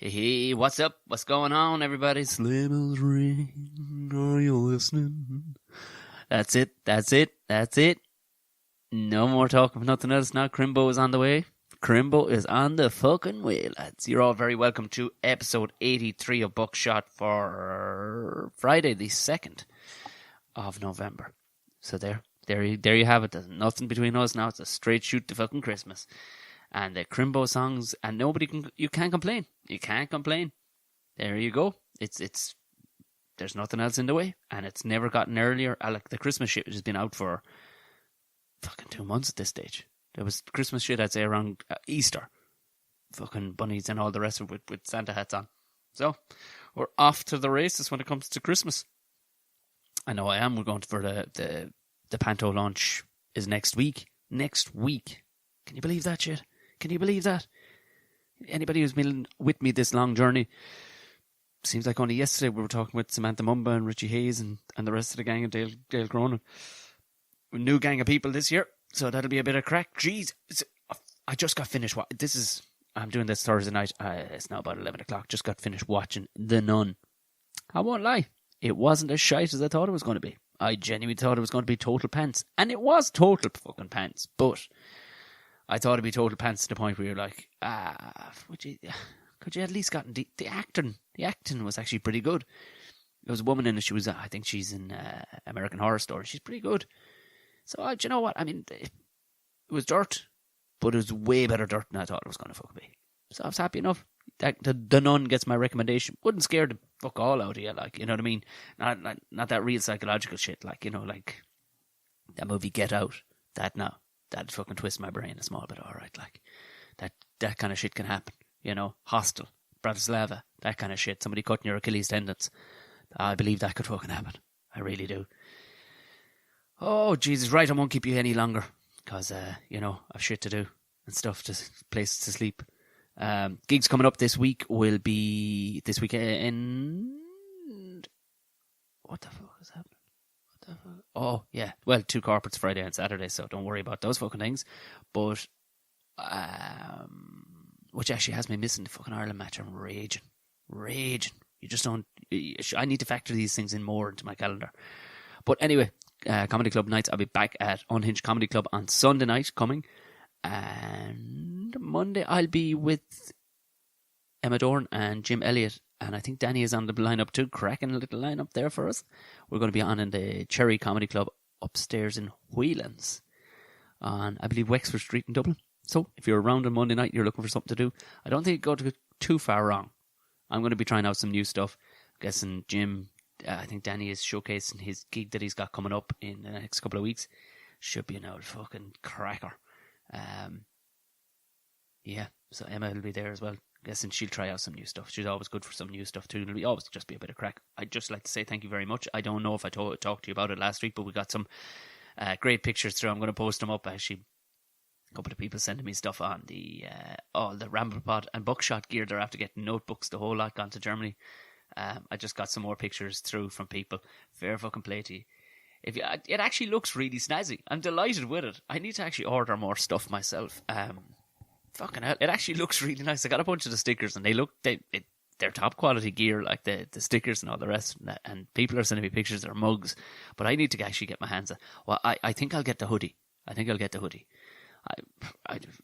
Hey, what's up? What's going on, everybody? Sleigh bells ring. Are you listening? That's it. No more talking of nothing else now. Crimbo is on the way. Crimbo is on the fucking way, lads. You're all very welcome to episode 83 of Buckshot for Friday, the 2nd of November. So there you have it. There's nothing between us now. It's a straight shoot to fucking Christmas. And the Crimbo songs, and you can't complain. You can't complain. There you go. There's nothing else in the way, and it's never gotten earlier. Like the Christmas shit has been out for fucking 2 months at this stage. There was Christmas shit, I'd say, around Easter. Fucking bunnies and all the rest of it with Santa hats on. So, we're off to the races when it comes to Christmas. I know I am. We're going for the Panto launch is next week. Next week. Can you believe that shit? Can you believe that? Anybody who's been with me this long journey, seems like only yesterday we were talking with Samantha Mumba and Richie Hayes and the rest of the gang of Dale Cronin. A new gang of people this year, so that'll be a bit of crack. Jeez, I just got finished. I'm doing this Thursday night. It's now about 11 o'clock. Just got finished watching The Nun. I won't lie. It wasn't as shite as I thought it was going to be. I genuinely thought it was going to be total pants. And it was total fucking pants, but I thought it'd be total pants to the point where you're like, could you at least gotten the acting? The acting was actually pretty good. There was a woman in it. I think she's in American Horror Story. She's pretty good. So do you know what? I mean, it was dirt, but it was way better dirt than I thought it was going to fuck be. So I was happy enough. The Nun gets my recommendation. Wouldn't scare the fuck all out of you, like, you know what I mean? Not that real psychological shit, like, you know, like that movie Get Out. That'd fucking twist my brain a small bit, alright, like, that kind of shit can happen, you know, Hostel, Bratislava, that kind of shit, somebody cutting your Achilles tendons, I believe that could fucking happen, I really do. Oh, Jesus, right, I won't keep you any longer, because, you know, I've shit to do, and stuff, places to sleep. Gigs coming up this week will be, this weekend, what the fuck is happening? Oh, yeah. Well, 2 corporates Friday and Saturday, so don't worry about those fucking things. But, which actually has me missing the fucking Ireland match. I'm raging. You just don't, I need to factor these things in more into my calendar. But anyway, Comedy Club nights, I'll be back at Unhinged Comedy Club on Sunday night coming. And Monday I'll be with Emma Dorn and Jim Elliott. And I think Danny is on the lineup too, cracking a little lineup there for us. We're going to be on in the Cherry Comedy Club upstairs in Whelan's on, I believe, Wexford Street in Dublin. So if you're around on Monday night, you're looking for something to do, I don't think you go too far wrong. I'm going to be trying out some new stuff. I'm guessing Jim, I think Danny is showcasing his gig that he's got coming up in the next couple of weeks. Should be an old fucking cracker. Yeah, so Emma will be there as well. Guessing she'll try out some new stuff. She's always good for some new stuff too. It'll always just be a bit of crack. I'd just like to say thank you very much. I don't know if I talked to you about it last week, but we got some great pictures through. I'm going to post them up. Actually, a couple of people sending me stuff on the Ramblepod and Buckshot gear. They're after getting notebooks, the whole lot gone to Germany. I just got some more pictures through from people. Fair fucking play to you. It actually looks really snazzy. I'm delighted with it. I need to actually order more stuff myself. Fucking hell, it actually looks really nice. I got a bunch of the stickers and they're top quality gear, like the stickers and all the rest, and people are sending me pictures of their mugs, but I need to actually get my hands on. Well, I think I'll get the hoodie. I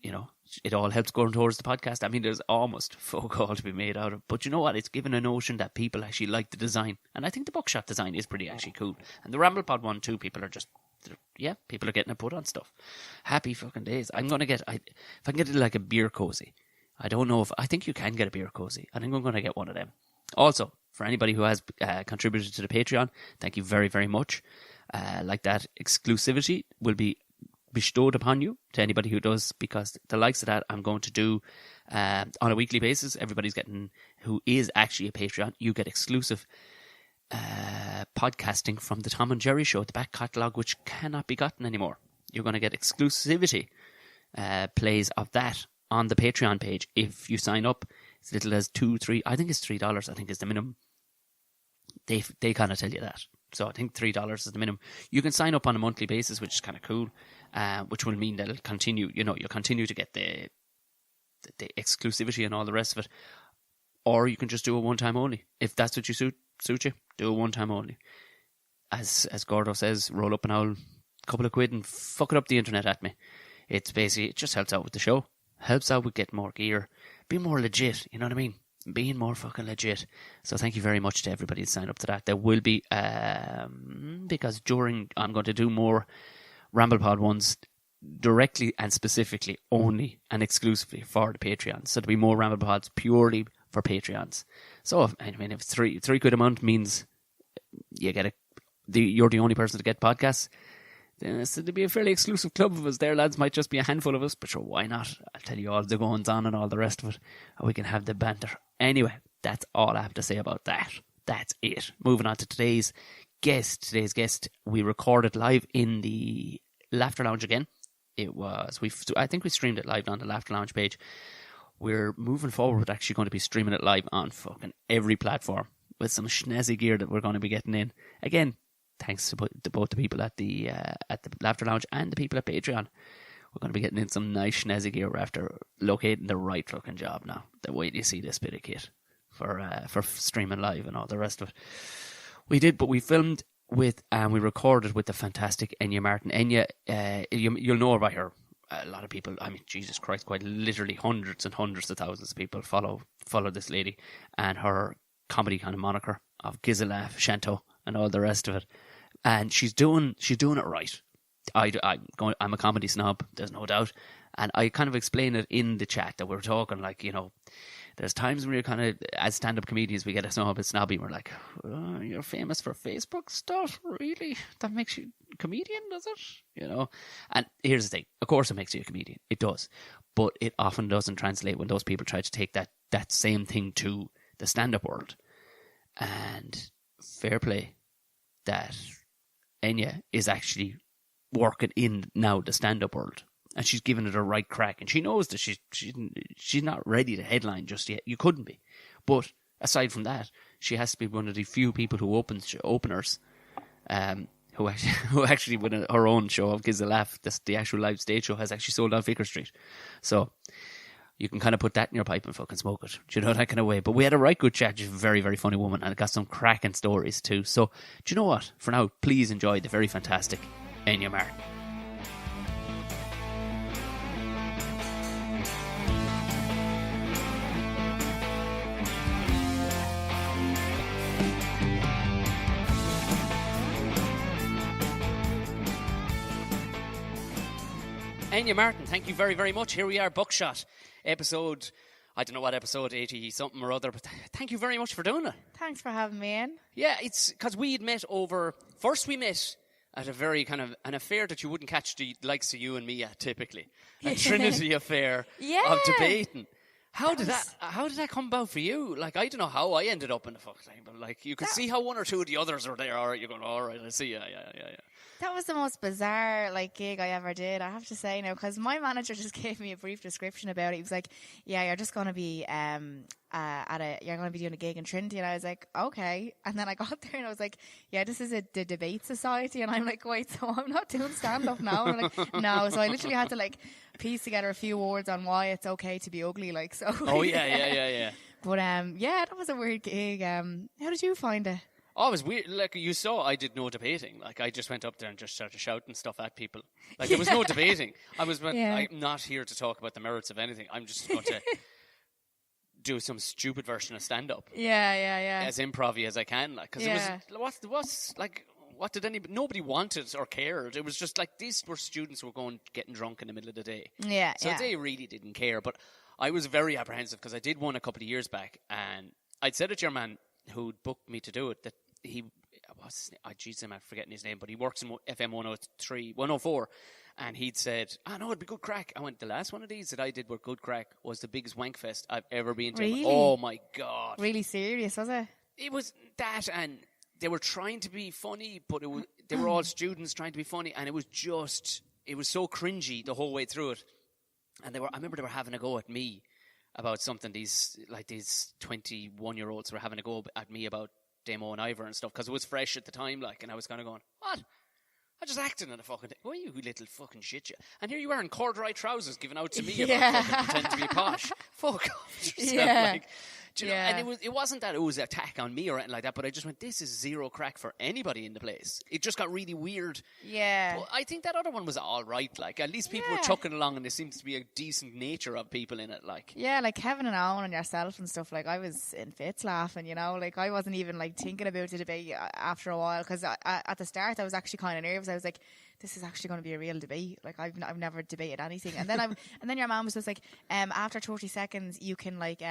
you know, it all helps going towards the podcast. I mean, there's almost fuck all to be made out of, but you know what? It's given a notion that people actually like the design, and I think the Buckshot design is pretty actually cool, and the Ramblepod one too. People are getting it put on stuff. Happy fucking days. I'm gonna get, if I can get it like a beer cozy. I don't know I think you can get a beer cozy. I think I'm gonna get one of them. Also, for anybody who has contributed to the Patreon, thank you very, very much. Like that exclusivity will be bestowed upon you to anybody who does, because the likes of that I'm going to do on a weekly basis. Everybody's getting, who is actually a Patreon, you get exclusive podcasting from the Tom and Jerry show, the back catalogue, which cannot be gotten anymore. You're going to get exclusivity plays of that on the Patreon page if you sign up as little as $2-3, I think it's $3, I think is the minimum. They kind of tell you that. So I think $3 is the minimum. You can sign up on a monthly basis, which is kind of cool, which will mean that it'll continue, you'll continue to get the exclusivity and all the rest of it or you can just do it one time only. If that's what you suit you, do it one time only. As Gordo says, roll up an old couple of quid and fuck it up the internet at me. It's basically, it just helps out with the show. Helps out with getting more gear. Be more legit, you know what I mean? Being more fucking legit. So thank you very much to everybody who signed up to that. There will be, because I'm going to do more RamblePod ones directly and specifically only and exclusively for the Patreons. So there'll be more RamblePods purely for Patreons. So, I mean, if three quid a month means you get you're the only person to get podcasts, so there'll be a fairly exclusive club of us there, lads. Might just be a handful of us, but sure, why not? I'll tell you all the goings on and all the rest of it, and we can have the banter. Anyway, that's all I have to say about that. That's it. Moving on to today's guest. Today's guest, we recorded live in the Laughter Lounge again. I think we streamed it live on the Laughter Lounge page. We're moving forward with actually going to be streaming it live on fucking every platform with some snazzy gear that we're going to be getting in. Again, thanks to both the people at the Laughter Lounge and the people at Patreon. We're going to be getting in some nice snazzy gear after locating the right fucking job now. The way you see this bit of kit for streaming live and all the rest of it. We did, but we filmed with and we recorded with the fantastic Enya Martin. Enya, you'll know about her. A lot of people, I mean, Jesus Christ, quite literally hundreds and hundreds of thousands of people follow this lady and her comedy kind of moniker of Gizzalaf, Shanto, and all the rest of it. And she's doing it right. I'm a comedy snob, there's no doubt. And I kind of explained it in the chat that we're talking, like, you know, there's times when you're kind of, as stand-up comedians, we get a bit snobby. We're like, oh, you're famous for Facebook stuff? Really? That makes you a comedian, does it? You know? And here's the thing. Of course it makes you a comedian. It does. But it often doesn't translate when those people try to take that same thing to the stand-up world. And fair play that Enya is actually working in now the stand-up world. And she's given it a right crack. And she knows that she's not ready to headline just yet. You couldn't be. But aside from that, she has to be one of the few people who openers, who actually with her own show of Gives a Laugh, the actual live stage show, has actually sold out Vicar Street. So you can kind of put that in your pipe and fucking smoke it. Do you know, that kind of way? But we had a right good chat. She's a very, very funny woman. And it got some cracking stories too. So do you know what? For now, please enjoy the very fantastic Enya Martin. Enya Martin, thank you very, very much. Here we are, Buckshot, episode, I don't know what episode, 80 something or other, but thank you very much for doing it. Thanks for having me in. Yeah, it's because we met we met at a very kind of an affair that you wouldn't catch the likes of you and me at typically. A Trinity affair of debating. How did that come about for you? Like, I don't know how I ended up in the fuck thing, but like, you could see how one or two of the others are there. All right, you're going, all right, I see, yeah. That was the most bizarre gig I ever did, I have to say now, because my manager just gave me a brief description about it. He was like, "Yeah, you're just going to be you're going to be doing a gig in Trinity," and I was like, "Okay." And then I got there and I was like, "Yeah, this is the debate society," and I'm like, "Wait, so I'm not doing stand up now?" And I'm like, "No." So I literally had to piece together a few words on why it's okay to be ugly, so. Oh yeah. But that was a weird gig. How did you find it? Oh, it was weird. Like, you saw, I did no debating. Like, I just went up there and just started shouting stuff at people. Like, there was no debating. I'm not here to talk about the merits of anything. I'm just going to do some stupid version of stand-up. Yeah. As improv-y as I can. Like, because it was, what did nobody wanted or cared. It was just like, these were students who were getting drunk in the middle of the day. Yeah. So they really didn't care. But I was very apprehensive because I did one a couple of years back, and I'd said it to your man who booked me to do it, that I'm forgetting his name, but he works in FM 104, and he'd said, no, it'd be good crack. I went, the last one of these that I did were good crack was the biggest wank fest I've ever been to. Really? Oh my God. Really serious, was it? It was that, and they were trying to be funny, but they were all students trying to be funny, and it was so cringy the whole way through it. And I remember they were having a go at me about something. These 21-year-olds were having a go at me about Damo and Ivor and stuff, because it was fresh at the time, and I was kind of going, what? I just acted in a fucking thing. Why, you little fucking shit, you? And here you are in corduroy trousers giving out to me about fucking pretending to be posh. Fuck off yourself. Do you know? And it wasn't that it was an attack on me or anything like that, but I just went, this is zero crack for anybody in the place. It just got really weird. Yeah. But I think that other one was all right. Like, at least people were chucking along, and there seems to be a decent nature of people in it. Like, yeah, like Kevin and Owen and yourself and stuff. Like, I was in fits laughing, you know. Like, I wasn't even like thinking about the debate after a while, because at the start I was actually kind of nervous. I was like, this is actually going to be a real debate. Like, I've never debated anything. And then and then your mum was just like, after 30 seconds you can like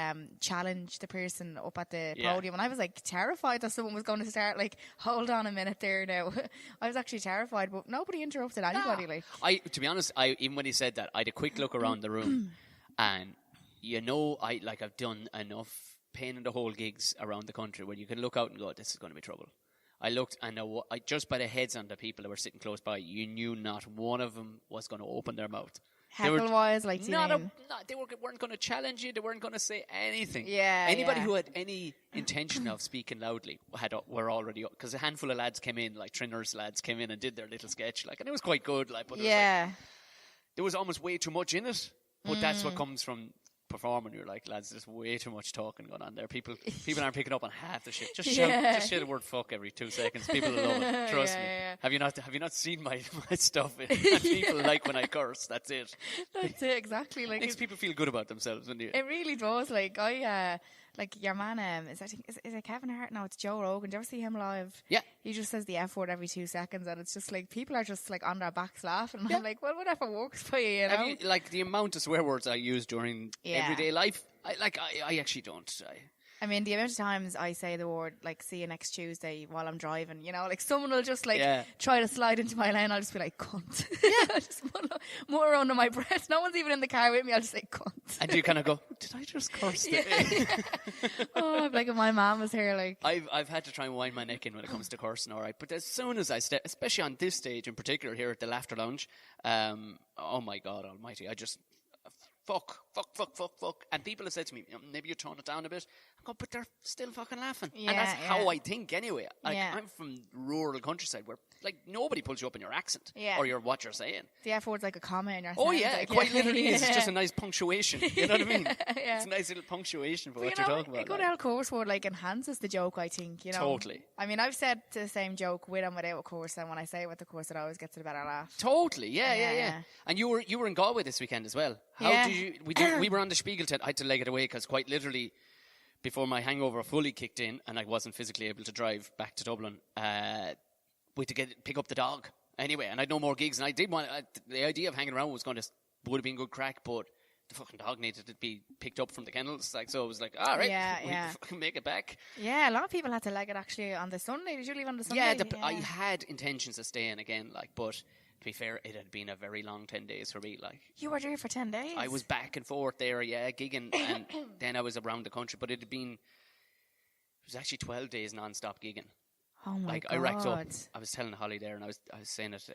challenge the person up at the podium. And I was like terrified that someone was going to start like, hold on a minute there now. I was actually terrified, but nobody interrupted anybody. Like, to be honest, even when he said that, I had a quick look around the room, and I've done enough pain in the hole gigs around the country where you can look out and go, this is going to be trouble. I looked, and just by the heads on the people that were sitting close by, you knew not one of them was going to open their mouth. Heckle-wise, like, they weren't going to challenge you. They weren't going to say anything. Yeah. Anybody who had any intention of speaking loudly were already, because a handful of lads came in, like Trinner's lads came in and did their little sketch, like, and it was quite good. Like, but it was like, there was almost way too much in it. But that's what comes from performing. You're like, lads, there's way too much talking going on there. People aren't picking up on half the shit. Just shout the word fuck every 2 seconds. People will love it. Trust me. Yeah. Have you not seen my stuff? People like when I curse. That's it. That's it, exactly. Like, makes people feel good about themselves when you. It really does. Like, like your man, is it Kevin Hart? No, it's Joe Rogan. Do you ever see him live? Yeah. He just says the F word every 2 seconds, and it's just like, people are just like on their backs laughing. And I'm like, well, whatever works for you, you know? Have you, like, the amount of swear words I use during everyday life, I actually don't. I mean, the amount of times I say the word, like, see you next Tuesday while I'm driving, you know, like, someone will just, like, try to slide into my lane, I'll just be like, cunt. Yeah. I just mutter under my breath. No one's even in the car with me, I'll just say, cunt. And do you kind of go, did I just curse today? Oh, like, if my mom was here, like. I've had to try and wind my neck in when it comes to cursing, all right. But as soon as I step, especially on this stage in particular here at the Laughter Lounge, oh my God almighty, I just... Fuck. And people have said to me, maybe you tone it down a bit. I go, but they're still fucking laughing. And that's how I think anyway. Like, I'm from rural countryside where, like, nobody pulls you up in your accent or what you're saying. The F word's like a comma in your sentence. Oh, yeah, it quite literally is. It's just a nice punctuation. You know what I mean? It's a nice little punctuation for what you're talking about. A good old curse word, like, enhances the joke, I think, you know. Totally. I mean, I've said the same joke with and without a course, and when I say it with the course, it always gets a better laugh. Totally, yeah. And you were in Galway this weekend as well. How did you... We were on the Spiegel tent. I had to leg it away because quite literally, before my hangover fully kicked in and I wasn't physically able to drive back to Dublin, we had to pick up the dog anyway. And I had no more gigs. And I did want the idea of hanging around would have been good crack, but the fucking dog needed to be picked up from the kennels. Like, so I was like, all right, we can fucking make it back. Yeah, a lot of people had to leg it actually on the Sunday. Did you leave on the Sunday? Yeah, I had intentions of staying again, like, but. To be fair, it had been a very long 10 days for me. Like, you were there for 10 days? I was back and forth there, gigging, and then I was around the country. But it was actually 12 days non-stop gigging. Oh my God! I racked up. I was telling Holly there, and I was saying it.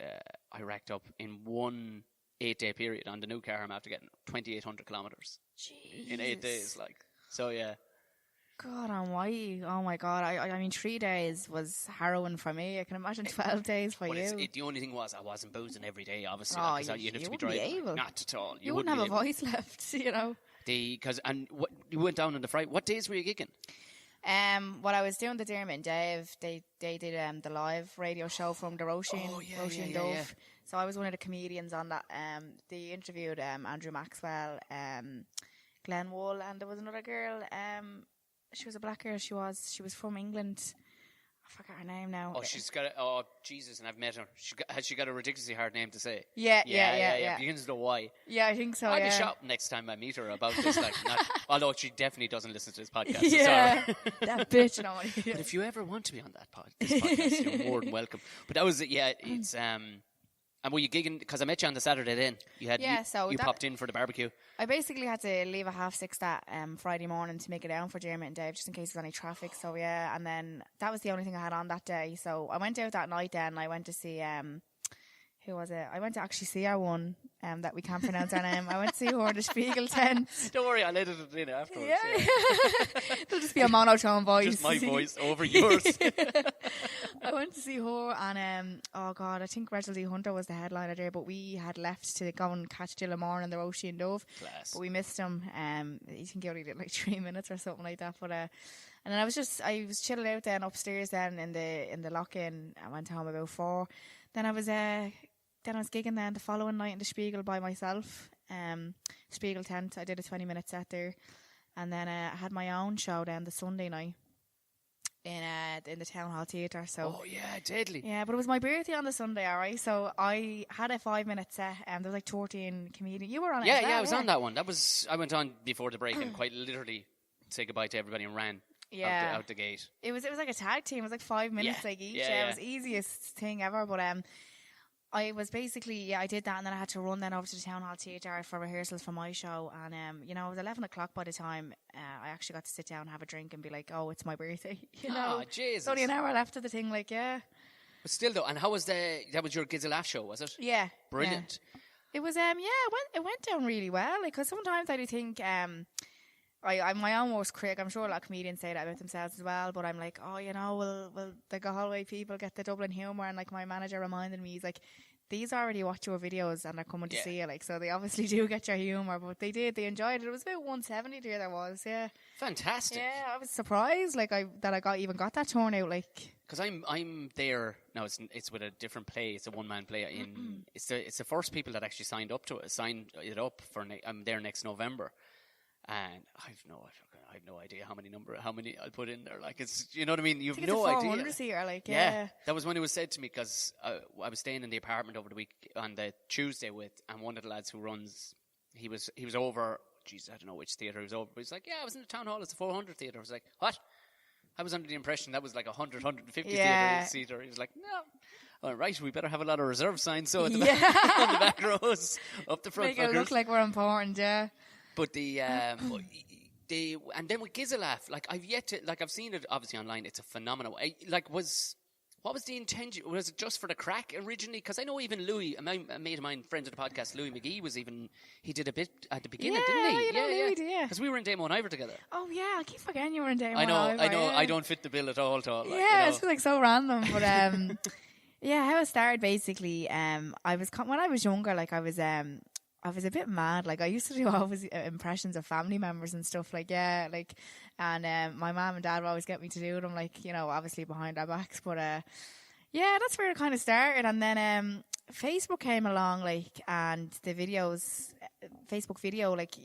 I racked up in one 8-day period on the new car. I'm after getting 2,800 kilometers in 8 days. Like, so yeah. God almighty. Oh my God. I mean, 3 days was harrowing for me. I can imagine 12 days for you. The only thing was I wasn't boozing every day, obviously. You'd have to be driving. Not at all. You wouldn't have a voice left, you know. You went down on the Friday. What days were you gigging? Well, I was doing the Dermot and Dave. They did the live radio show from the Roisin Dove. Yeah. So I was one of the comedians on that. They interviewed Andrew Maxwell, Glenn Wool, and there was another girl. She was a black girl. She was from England. I forgot her name now. Oh, she's got. Oh, Jesus! And I've met her. Has she got a ridiculously hard name to say? Yeah. Begins with a Y. Yeah, I think so. I'll be shocked next time I meet her about this. Like, although she definitely doesn't listen to this podcast. Yeah, so that bitch. No. But if you ever want to be on this podcast, you're more than welcome. But that was it. Yeah, it's And were you gigging? Because I met you on the Saturday then. You popped in for the barbecue. I basically had to leave at 6:30 that Friday morning to make it down for Dermot and Dave, just in case there was any traffic. So yeah, and then that was the only thing I had on that day. So I went out that night then. I went to see who was it? I went to actually see our one that we can't pronounce her name. I went to see her in the Spiegel tent. Don't worry, I'll edit it in afterwards. Yeah. It'll just be a monotone voice. Just my voice over yours. I went to see her and oh god, I think Rachel D. Hunter was the headliner there, but we had left to go and catch Dillamore and the Roshi and Dove. Class. But we missed him. I think he only did like 3 minutes or something like that. But and then I was chilling out then upstairs then in the lock-in. I went home about 4. Then I was gigging then the following night in the Spiegel by myself. Spiegel tent. I did a 20-minute set there, and then I had my own show then the Sunday night in the Town Hall Theatre. So oh yeah, deadly. Yeah, but it was my birthday on the Sunday, alright. So I had a 5-minute set, and there was like 14 comedians. You were on it. Yeah, I was on that one. I went on before the break and quite literally said goodbye to everybody and ran. Yeah, out the gate. It was like a tag team. It was like 5 minutes like each. It was the easiest thing ever. But I was basically, I did that, and then I had to run then over to the Town Hall Theatre for rehearsals for my show, and it was 11 o'clock by the time I actually got to sit down and have a drink and be like, oh, it's my birthday, Oh, Jesus. It's only an hour left of the thing, like, yeah. But still though, and how was that was your Kids a Laugh show, was it? Yeah. Brilliant. Yeah. It was, it went down really well, like, because sometimes I do think, I'm my own worst critic. I'm sure a lot of comedians say that about themselves as well, but I'm like, oh, will the Galway people get the Dublin humour? And like my manager reminded me, he's like, these already watch your videos and they're coming to see you, like, so they obviously do get your humour. But they enjoyed it. It was about 170 there was, yeah. Fantastic. Yeah, I was surprised, like, that I got that turnout, like. Because I'm there now. It's with a different play. It's a one-man play. It's the first people that actually signed up for. I'm there next November. And I've no idea how many I'll put in there. Like, it's, you know what I mean? You've no idea. 400 seater, like, yeah. That was when it was said to me, because I was staying in the apartment over the week on the Tuesday and one of the lads who runs. He was over. Geez, I don't know which theatre he was over. But he's like, yeah, I was in the Town Hall. It's a 400 theatre. I was like, what? I was under the impression that was like 100, 150 theatre. He was like, no. All right, we better have a lot of reserve signs on the back rows, up the front. Make it look like we're important, yeah. But and then with Kids a Laugh, like I've seen it obviously online. It's a phenomenal. What was the intention? Was it just for the crack originally? Because I know even Louis, a mate of mine, friend of the podcast, Louis McGee, he did a bit at the beginning, didn't he? Yeah. Because we were in Damo and Ivor together. Oh yeah, I keep forgetting you were in Damo. I know. Yeah. I don't fit the bill at all. It's like so random, but yeah, how it started basically. When I was younger, like I was a bit mad. Like I used to do always impressions of family members and stuff. Like and my mum and dad would always get me to do them. Like, obviously behind our backs. But that's where it kind of started. And then Facebook came along, like, and the videos, Facebook video, like,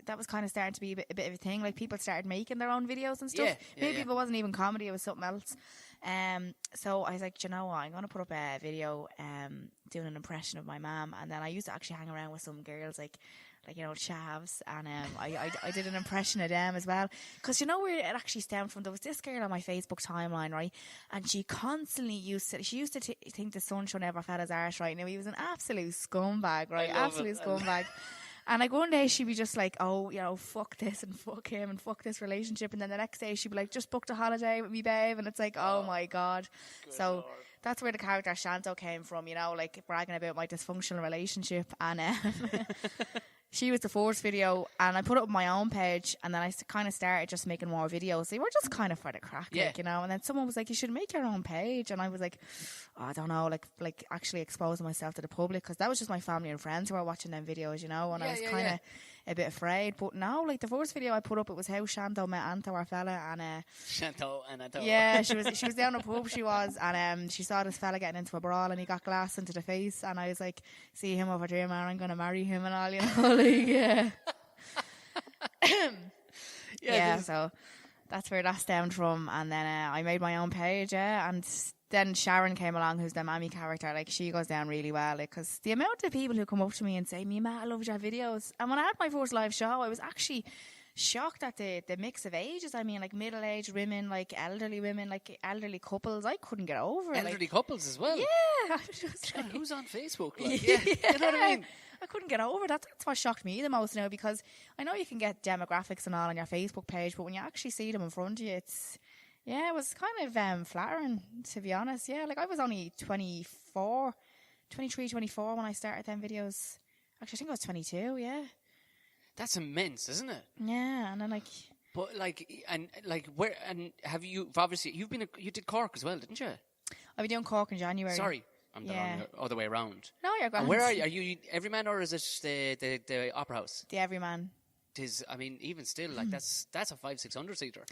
that was kind of starting to be a bit of a thing. Like people started making their own videos and stuff. Maybe if it wasn't even comedy, it was something else. So I was like, you know what, I'm going to put up a video doing an impression of my mum. And then I used to actually hang around with some girls like chavs, and I did an impression of them as well, because where it actually stemmed from. There was this girl on my Facebook timeline, right, and she constantly used to think the sun should never fed his arse, right. Now he was an absolute scumbag, right, absolute scumbag. And like one day she'd be just like, oh, fuck this and fuck him and fuck this relationship. And then the next day she'd be like, just booked a holiday with me, babe. And it's like, oh my God. So Lord. That's where the character Shanto came from, like bragging about my dysfunctional relationship. And she was the first video, and I put it up on my own page, and then I kind of started just making more videos. They were just kind of for the crack, like, and then someone was like, you should make your own page. And I was like, oh, I don't know, like actually exposing myself to the public, because that was just my family and friends who were watching them videos, and I was kind of a bit afraid. But now, like, the first video I put up, it was how Shanto met Anto, our fella, and Shanto and Anto. Yeah, she was down the pub, she was, and she saw this fella getting into a brawl, and he got glass into the face, and I was like, see him over there, man, I'm gonna marry him and all, like, yeah. So that's where that stemmed from. And then I made my own page, and then Sharon came along, who's the mammy character. Like, she goes down really well, like, because the amount of people who come up to me and say, Mima, I loved your videos. And when I had my first live show, I was actually shocked at the mix of ages. I mean, like, middle-aged women, like elderly women, like elderly couples. I couldn't get over it. Elderly couples as well? Yeah. I was just like, who's on Facebook? Like, you know what I mean? I couldn't get over that. That's what shocked me the most now, because I know you can get demographics and all on your Facebook page, but when you actually see them in front of you, it was kind of flattering, to be honest. Yeah, like, I was only 23, 24 when I started them videos. Actually, I think I was 22, yeah. That's immense, isn't it? Yeah, and then But where, and have you, obviously, you did Cork as well, didn't you? I'll be doing Cork in January. Sorry, I'm the wrong other way around. No, you're going. And where are you? Are you Everyman or is it the Opera House? The Everyman. I mean, even still, like that's a 500-600 seater.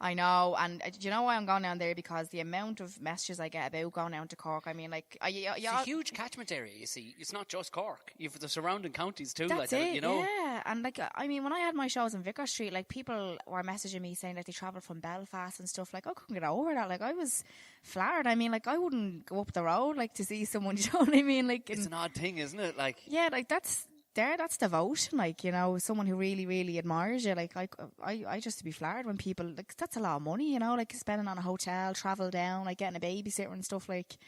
I know, and do you know why I'm going down there? Because the amount of messages I get about going down to Cork. I mean, like, it's a huge catchment area. You see, it's not just Cork. You've the surrounding counties too. That's like it, you know. Yeah, and like, I mean, when I had my shows in Vicar Street, like people were messaging me saying that they travelled from Belfast and stuff. Like, I couldn't get over that. Like, I was flattered. I mean, like, I wouldn't go up the road like to see someone. You know what I mean? Like, it's an odd thing, isn't it? Like, yeah, like that's devotion, like, you know, someone who really, really admires you. Like, I just to be flattered when people, like, that's a lot of money, you know, like spending on a hotel, travel down, like getting a babysitter and stuff. Like,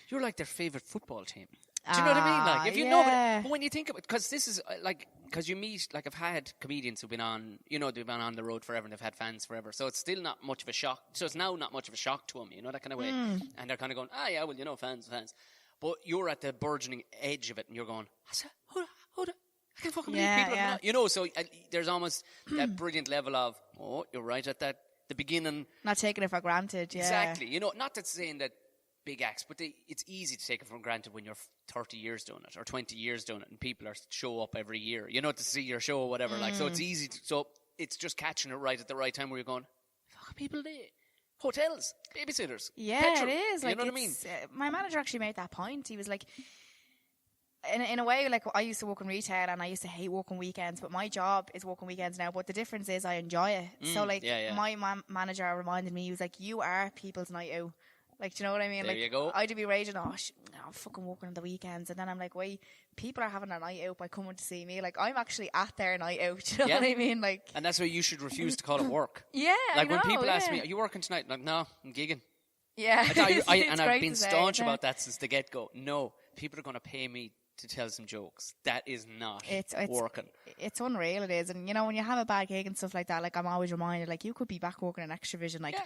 you're like their favourite football team. Do you know what I mean? Like, if you know, but when you think about it, because this is because you meet, like, I've had comedians who've been on, you know, they've been on the road forever and they've had fans forever, so it's still not much of a shock. So it's now not much of a shock to them, you know, that kind of way. And they're kind of going, yeah, well, you know, fans. But you're at the burgeoning edge of it, and you're going, I can't fucking believe people have not, you know. So there's almost that brilliant level of, you're right at the beginning, not taking it for granted. Yeah, exactly. You know, not that saying that big acts, but it's easy to take it for granted when you're 30 years doing it or 20 years doing it, and people show up every year, you know, to see your show or whatever. Like, so it's easy. So it's just catching it right at the right time where you're going, fuck, people there. Hotels, babysitters, petrol, it is. Like, you know what I mean? My manager actually made that point. He was like, in a way, like, I used to work in retail and I used to hate working weekends, but my job is working weekends now. But the difference is I enjoy it. So, like, my manager reminded me, he was like, you are people's night out. Like, do you know what I mean? There like, you go. I'd be raging, I'm fucking working on the weekends. And then I'm like, wait, people are having a night out by coming to see me. Like, I'm actually at their night out. Do you know what I mean? Like, and that's why you should refuse to call it work. Yeah, like, when people ask me, are you working tonight? I'm like, no, I'm gigging. Yeah. And I've been staunch about that since the get-go. No, people are going to pay me to tell some jokes. That is not working. It's unreal, it is. And, you know, when you have a bad gig and stuff like that, like, I'm always reminded, like, you could be back working in Extravision, like,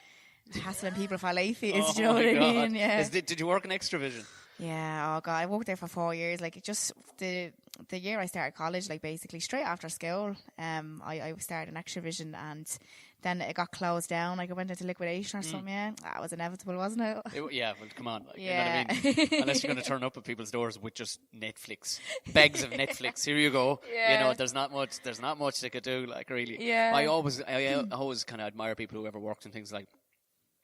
hassling people for life fees. Do you know what I mean? Yeah. Did you work in Extravision? Yeah, oh God, I worked there for 4 years. Like, just the year I started college, like, basically straight after school, I started in Extravision, and then it got closed down. Like, it went into liquidation or something. Yeah, that was inevitable, wasn't it? Yeah, well, come on, like, you know what I mean. Unless you're going to turn up at people's doors with just Netflix, bags of Netflix. Here you go. Yeah. You know, there's not much they could do. Like, really. Yeah. I always kind of admire people who ever worked in things like,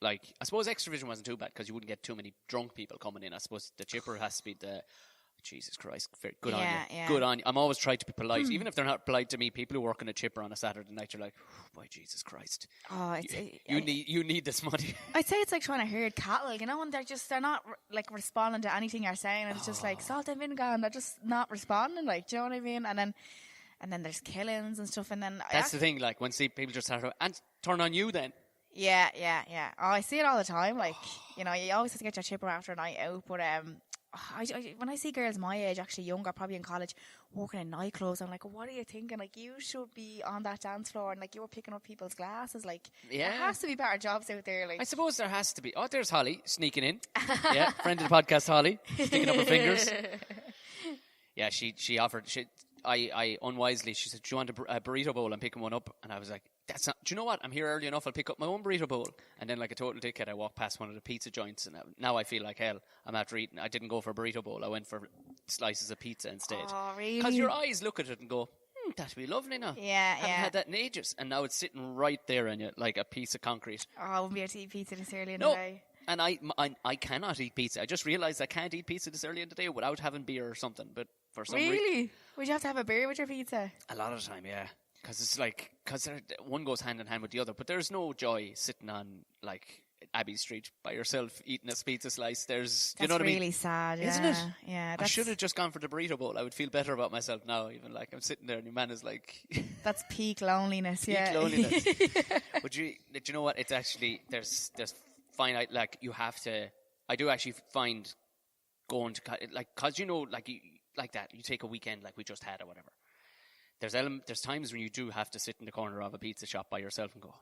I suppose Extravision wasn't too bad because you wouldn't get too many drunk people coming in. I suppose the chipper has to be the... Jesus Christ, good on you. Yeah. Good on you. I'm always trying to be polite. Even if they're not polite to me, people who work in a chipper on a Saturday night, you're like, boy, Jesus Christ. Oh, you need this money. I'd say it's like trying to herd cattle, you know, and they're not like responding to anything you're saying. It's just like salt and vinegar, and they're just not responding. Like, do you know what I mean? And then there's killings and stuff. And then that's the thing. Like, when people just start and turn on you, then. Yeah. Oh, I see it all the time. Like, you know, you always have to get your chipper after a night out. But when I see girls my age, actually younger, probably in college, working in nightclubs, I'm like, what are you thinking? Like, you should be on that dance floor, and like, you're picking up people's glasses. Like, there has to be better jobs out there. Like, I suppose there has to be. Oh, there's Holly sneaking in. Yeah, friend of the podcast, Holly, sticking up her fingers. Yeah, she offered. I unwisely, she said, do you want a burrito bowl? I'm picking one up. And I was like, that's not, do you know what? I'm here early enough. I'll pick up my own burrito bowl. And then, like a total dickhead, I walked past one of the pizza joints. And now I feel like hell. I'm after eating. I didn't go for a burrito bowl. I went for slices of pizza instead. Oh, really? Because your eyes look at it and go, that'd be lovely now. Yeah, haven't had that in ages. And now it's sitting right there in you, like a piece of concrete. Oh, I wouldn't be able to eat pizza this early in the day. And I cannot eat pizza. I just realised I can't eat pizza this early in the day without having beer or something. But for some reason... Really? Would you have to have a beer with your pizza? A lot of the time, yeah. Because it's like... Because one goes hand in hand with the other. But there's no joy sitting on, like, Abbey Street by yourself eating a pizza slice. That's you know what I mean? Really sad, yeah. Isn't it? Yeah. I should have just gone for the burrito bowl. I would feel better about myself now. Even like I'm sitting there and your man is like... That's peak loneliness, peak loneliness. But do you know what? It's actually... There's finite... Like, you have to... I do actually find going to... Like, because, you know, like that. You take a weekend like we just had or whatever. There's times when you do have to sit in the corner of a pizza shop by yourself and go,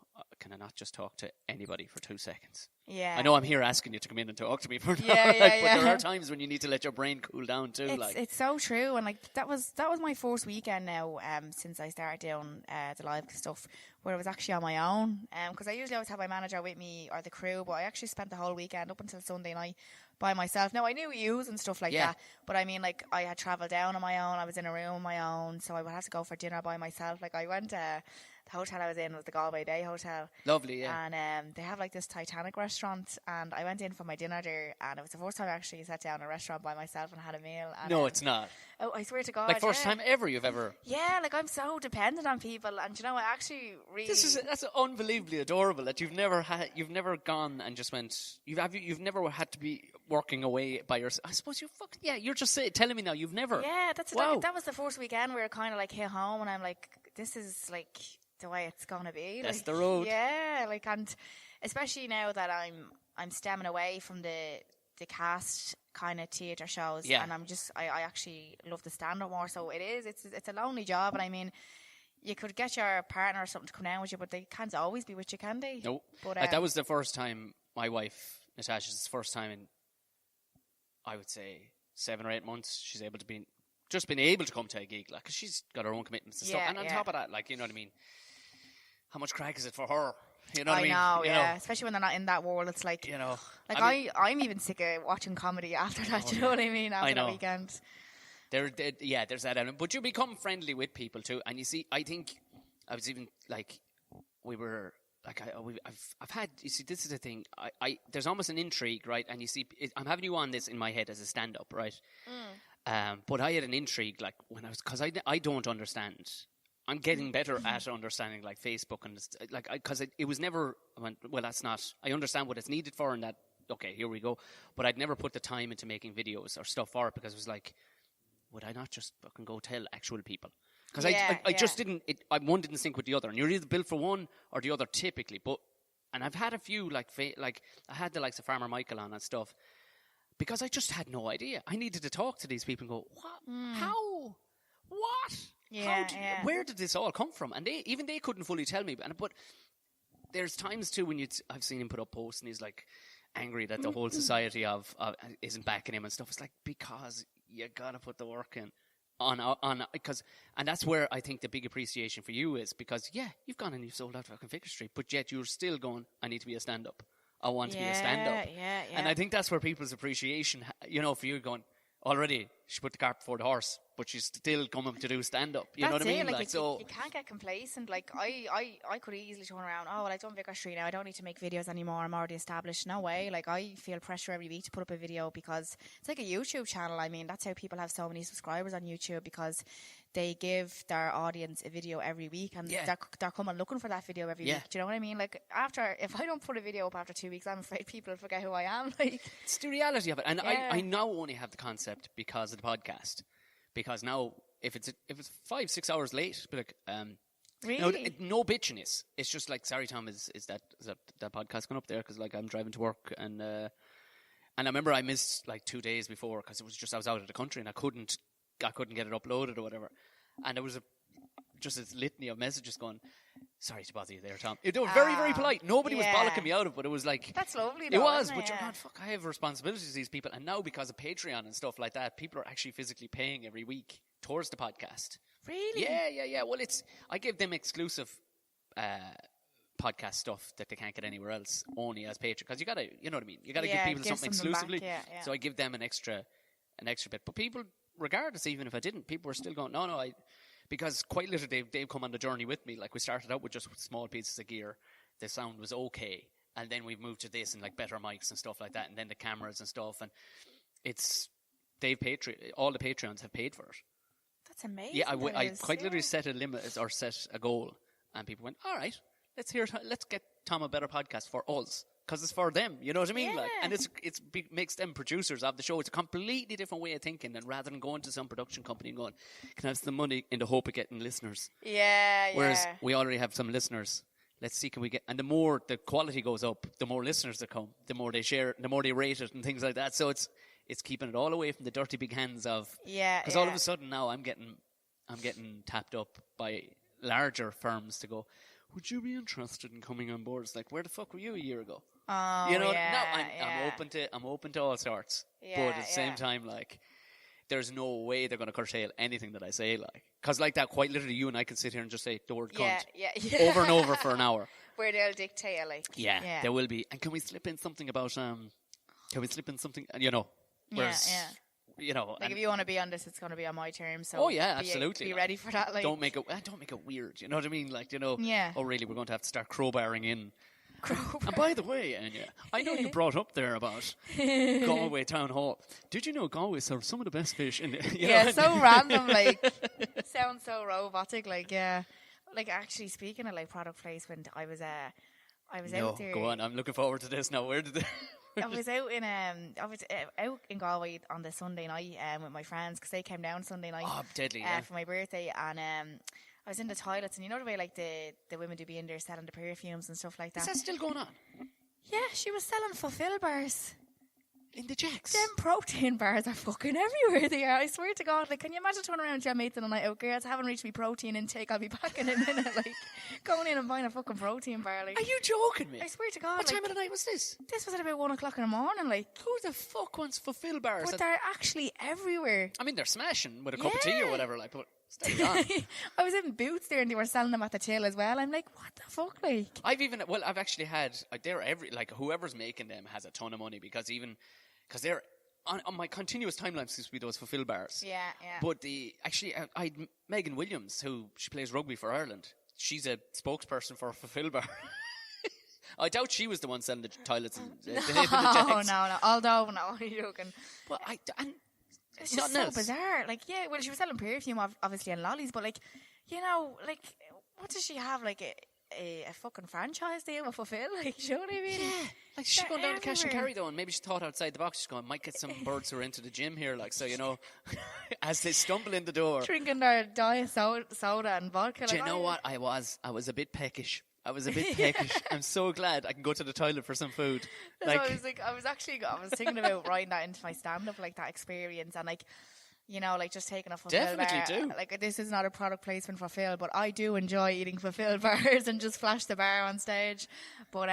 can I not just talk to anybody for 2 seconds? Yeah. I know I'm here asking you to come in and talk to me for an Yeah, hour, yeah, but yeah. there are times when you need to let your brain cool down too. It's so true, and like that was my first weekend now since I started doing the live stuff, where it was actually on my own. Because I usually always have my manager with me or the crew, but I actually spent the whole weekend up until Sunday night by myself. Now I knew yous and stuff like that, but I mean, like I had travelled down on my own. I was in a room on my own, so I would have to go for dinner by myself. Like I went. The hotel I was in was the Galway Bay Hotel. Lovely, yeah. And they have like this Titanic restaurant, and I went in for my dinner there, and it was the first time I actually sat down in a restaurant by myself and had a meal. And, No, it's not. Oh, I swear to God. Like first time ever you've ever. Yeah, like I'm so dependent on people, and you know, I actually really. That's unbelievably adorable that you've never gone and just went. You've never had to be working away by yourself. I suppose you're just telling me now you've never. Yeah, wow. That was the first weekend where it kind of like hit home, and I'm like, this is like the way it's gonna be. That's like, the road. Yeah, like, and especially now that I'm stemming away from the cast kind of theatre shows, and I actually love the stand up more. So it's a lonely job, and I mean, you could get your partner or something to come down with you, but they can't always be with you, can they? No. But that was the first time my wife Natasha's first time in, I would say 7 or 8 months. She's able to been able to come to a gig, like, 'cause she's got her own commitments and stuff. And on top of that, like, you know what I mean, how much crack is it for her? You know what I mean? I know, you yeah. know? Especially when they're not in that world, it's like, you know, like I'm even sick of watching comedy after that. You know what I mean? After the weekend, there's that element. But you become friendly with people too, and you see, I think I was even like, we were. Like I've had, you see, this is the thing. There's almost an intrigue, right? And you see, I'm having you on this in my head as a stand-up, right? But I had an intrigue, like when I was, because I don't understand. I'm getting better at understanding, like Facebook and like, because it was never. Well, that's not. I understand what it's needed for, and that. Okay, here we go. But I'd never put the time into making videos or stuff for it because it was like, would I not just fucking go tell actual people? Because I just didn't. One didn't sync with the other, and you're either built for one or the other typically. And I've had a few like I had the likes of Farmer Michael on and stuff, because I just had no idea. I needed to talk to these people and go, what? How? What? Yeah, where did this all come from? And they couldn't fully tell me. But there's times too when I've seen him put up posts and he's like angry that the whole society of isn't backing him and stuff. It's like, because you gotta put the work in. And that's where I think the big appreciation for you is, because you've gone and you've sold out fucking Vicar Street, but yet you're still going, I need to be a stand-up. I want to be a stand-up. Yeah. And I think that's where people's appreciation, you know, for you going, already she put the cart before the horse, but she's still coming to do stand-up. You know what I mean? Like you can't get complacent. Like I could easily turn around, oh, well, I've done Vicar Street now, I don't need to make videos anymore, I'm already established. No way. Like, I feel pressure every week to put up a video, because it's like a YouTube channel. I mean, that's how people have so many subscribers on YouTube, because they give their audience a video every week, and they're coming looking for that video every week. Do you know what I mean? Like, if I don't put a video up after 2 weeks, I'm afraid people will forget who I am. Like, it's the reality of it. And I now only have the concept because of the podcast. Because now, if it's 5-6 hours late, but like, really? no bitchiness. It's just like, sorry, Tom, is that podcast going up there? Because like I'm driving to work, and I remember I missed like 2 days before because it was just I was out of the country and I couldn't get it uploaded or whatever. And there was just this litany of messages going, sorry to bother you there, Tom. They were very, very polite. Nobody was bollocking me out of it, but it was like... That's lovely, though, it was, isn't but it? you're not, fuck, I have responsibilities to these people. And now, because of Patreon and stuff like that, people are actually physically paying every week towards the podcast. Really? Yeah. Well, I give them exclusive podcast stuff that they can't get anywhere else, only as Patreon. Because you gotta, you know what I mean? You gotta give people something exclusively. Yeah. So I give them an extra bit. But people, regardless, even if I didn't, people were still going, no, because quite literally they've come on the journey with me. Like, we started out with just small pieces of gear. The sound was okay. And then we've moved to this and like better mics and stuff like that. And then the cameras and stuff. And all the Patreons have paid for it. That's amazing. Yeah, I quite literally set a limit or set a goal. And people went, all right, let's get Tom a better podcast for us. Because it's for them, you know what I mean? Yeah. Like, and it makes them producers of the show. It's a completely different way of thinking than rather than going to some production company and going, can I have some money in the hope of getting listeners? Yeah. Whereas we already have some listeners. Let's see, can we get... And the more the quality goes up, the more listeners that come, the more they share it, the more they rate it and things like that. So it's keeping it all away from the dirty big hands of... Yeah. Because all of a sudden now I'm getting tapped up by larger firms to go, would you be interested in coming on board? It's like, where the fuck were you a year ago? Oh, You know, yeah, I'm open to all sorts. Yeah, but at the same time, like, there's no way they're going to curtail anything that I say, like. Because like that, quite literally, you and I can sit here and just say the word cunt over and over for an hour. Where they'll dictate, like. Yeah, there will be. And can we slip in something about, you know, whereas, you know. Like, if you want to be on this, it's going to be on my terms. So oh, yeah, absolutely. Be ready for that, like. Don't make it weird, you know what I mean? Like, you know, oh, really, we're going to have to start crowbarring in. And by the way, Enya, I know you brought up there about Galway Town Hall. Did you know Galway serves some of the best fish in the... Yeah, so random, like, sounds so robotic, like, yeah. Like, actually, speaking of, like, product placement, I was out there... go on, I'm looking forward to this now. Where did I was out in Galway on the Sunday night with my friends, because they came down Sunday night deadly, for my birthday, and I was in the toilets, and you know the way, like, the women do be in there selling the perfumes and stuff like that. Is that still going on? Yeah, she was selling fulfill bars. In the Jacks? Them protein bars are fucking everywhere they are. I swear to God. Like, can you imagine turning around to your mates on a night out, girls, I haven't reached my protein intake, I'll be back in a minute. Like, going in and buying a fucking protein bar. Like, are you joking me? I swear to God. What time of the night was this? This was at about 1 o'clock in the morning. Like, who the fuck wants fulfill bars? But they're actually everywhere. I mean, they're smashing with a cup of tea or whatever, like, but steady on. I was in Boots there and they were selling them at the till as well. I'm like, what the fuck, like? I've actually had, they're whoever's making them has a ton of money, because they're, on my continuous timeline seems to be those fulfill bars. Yeah. But I had Megan Williams, she plays rugby for Ireland. She's a spokesperson for a fulfill bar. I doubt she was the one selling the toilets and the Jacks. No. Although, no, you're joking. But it's just so bizarre. Like, yeah, well, she was selling perfume, obviously, and lollies, but, like, you know, like, what does she have, like, a fucking franchise deal with Fulfill? Like, you know what I mean? Yeah. Like, she's going down to cash and carry, though, and maybe she thought outside the box. She's going, might get some birds who are into the gym here, like, so, you know, as they stumble in the door. Drinking their diet soda and vodka. Do you know what? I was a bit peckish. I'm so glad I can go to the toilet for some food. Like, I was thinking about writing that into my stand-up, like, that experience, and, like, you know, like, just taking a Fulfill definitely bar. Do. Like, this is not a product placement for Phil, but I do enjoy eating Fulfill bars and just flash the bar on stage. But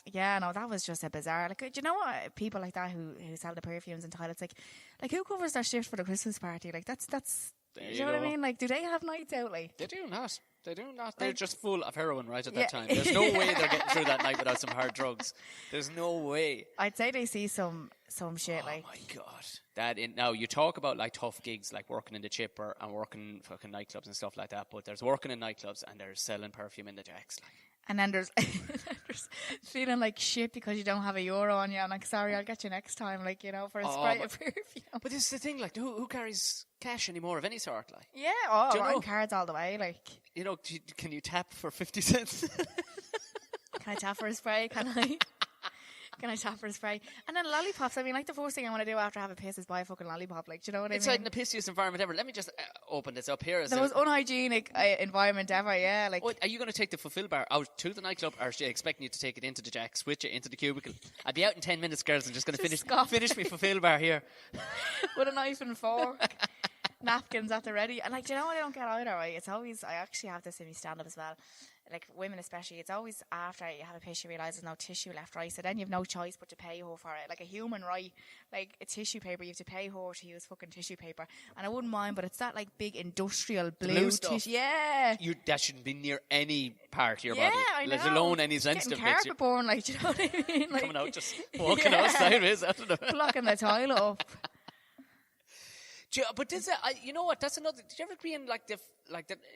yeah, no, that was just a bizarre. Like, do you know what? People like that who sell the perfumes in toilets, like who covers their shift for the Christmas party? Like, that's. You know what I mean? Like, do they have nights out? Like, they do not. They're just full of heroin right at that time. There's no way they're getting through that night without some hard drugs. There's no way. I'd say they see some shit. Like, oh my God, now you talk about, like, tough gigs, like working in the chipper and working fucking nightclubs and stuff like that. But there's working in nightclubs and there's selling perfume in the Jacks, like. And then there's feeling like shit because you don't have a euro on you. I'm like, sorry, I'll get you next time, like, you know, for a spray of perfume. But this is the thing, like, who carries cash anymore of any sort, like? Yeah, I'm cards all the way, like. You know, can you tap for 50 cents? Can I tap for a spray? Can I tap for a spray? And then lollipops. I mean, like, the first thing I want to do after I have a piss is buy a fucking lollipop. Like, do you know what I mean? It's like the pissiest environment ever. Let me just open this up here. The most unhygienic environment ever, yeah. Like, are you going to take the Fulfill bar out to the nightclub, or is she expecting you to take it into the Jack, switch it into the cubicle? I'll be out in 10 minutes, girls. I'm just going to finish my Fulfill bar here. With a knife and fork. Napkins at the ready. And, like, do you know what I don't get either, right? It's always, I actually have this in my stand-up as well. Like, women especially, it's always after you have a piss you realise there's no tissue left, right? So then you've no choice but to pay her for it. Like a human right, like a tissue paper, you have to pay her to use fucking tissue paper. And I wouldn't mind, but it's that, like, big industrial blue tissue. Yeah. That shouldn't be near any part of your body. I know. Let alone any sensitive bits. Carpet born, like, do you know what I mean? Like, coming out, just walking out sideways out of the... Blocking the toilet up. But you know what? That's another. Did you ever be in like the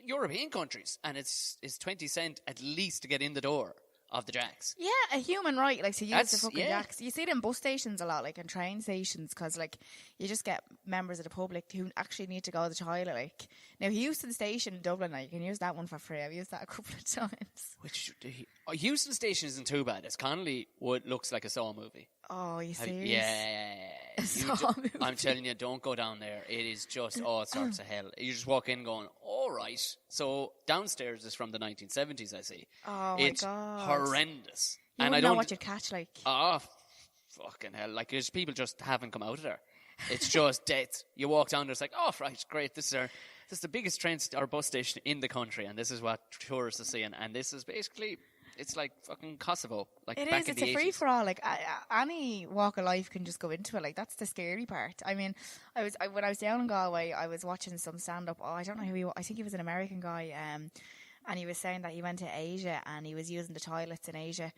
European countries, and it's 20 cent at least to get in the door of the Jacks? Yeah, a human right, like, to use the fucking Jacks. You see it in bus stations a lot, like, and train stations, because, like, you just get members of the public who actually need to go to the toilet. Like, now, Euston Station in Dublin, now, you can use that one for free. I've used that a couple of times. Euston Station isn't too bad. It's Connolly what looks like a Saw movie. Oh, you serious? Yeah. I'm telling you, don't go down there. It is just all sorts of hell. You just walk in going, all right. So downstairs is from the 1970s, I see. Oh, it's my God. Horrendous. You wouldn't know what you'd catch, like. Oh, fucking hell. Like, there's people just haven't come out of there. It's just death. You walk down there, it's like, oh, right, great, this is our... This is the biggest train or bus station in the country, and this is what tourists are seeing. And this is basically, it's like fucking Kosovo. Like It back is. in It's the a 80s. free for all. Like any walk of life can just go into it. Like that's the scary part. I mean, when I was down in Galway, I was watching some stand up. Oh, I don't know who he was. I think he was an American guy. And he was saying that he went to Asia and he was using the toilets in Asia,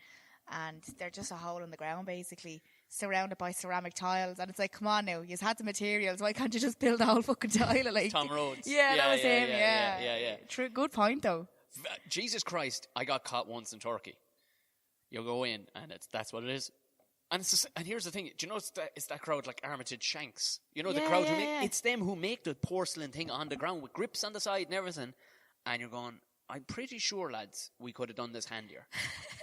and they're just a hole in the ground basically, surrounded by ceramic tiles. And it's like, come on now, you've had the materials. Why can't you just build a whole fucking toilet? Like Tom Rhodes. Yeah, that was him. Yeah. True. Good point though. Jesus Christ, I got caught once in Turkey. You go in, and that's what it is. And it's just, and here's the thing. Do you know it's that crowd like Armitage Shanks? You know the crowd who make it's them who make the porcelain thing on the ground with grips on the side and everything. And you're going, I'm pretty sure, lads, we could have done this handier.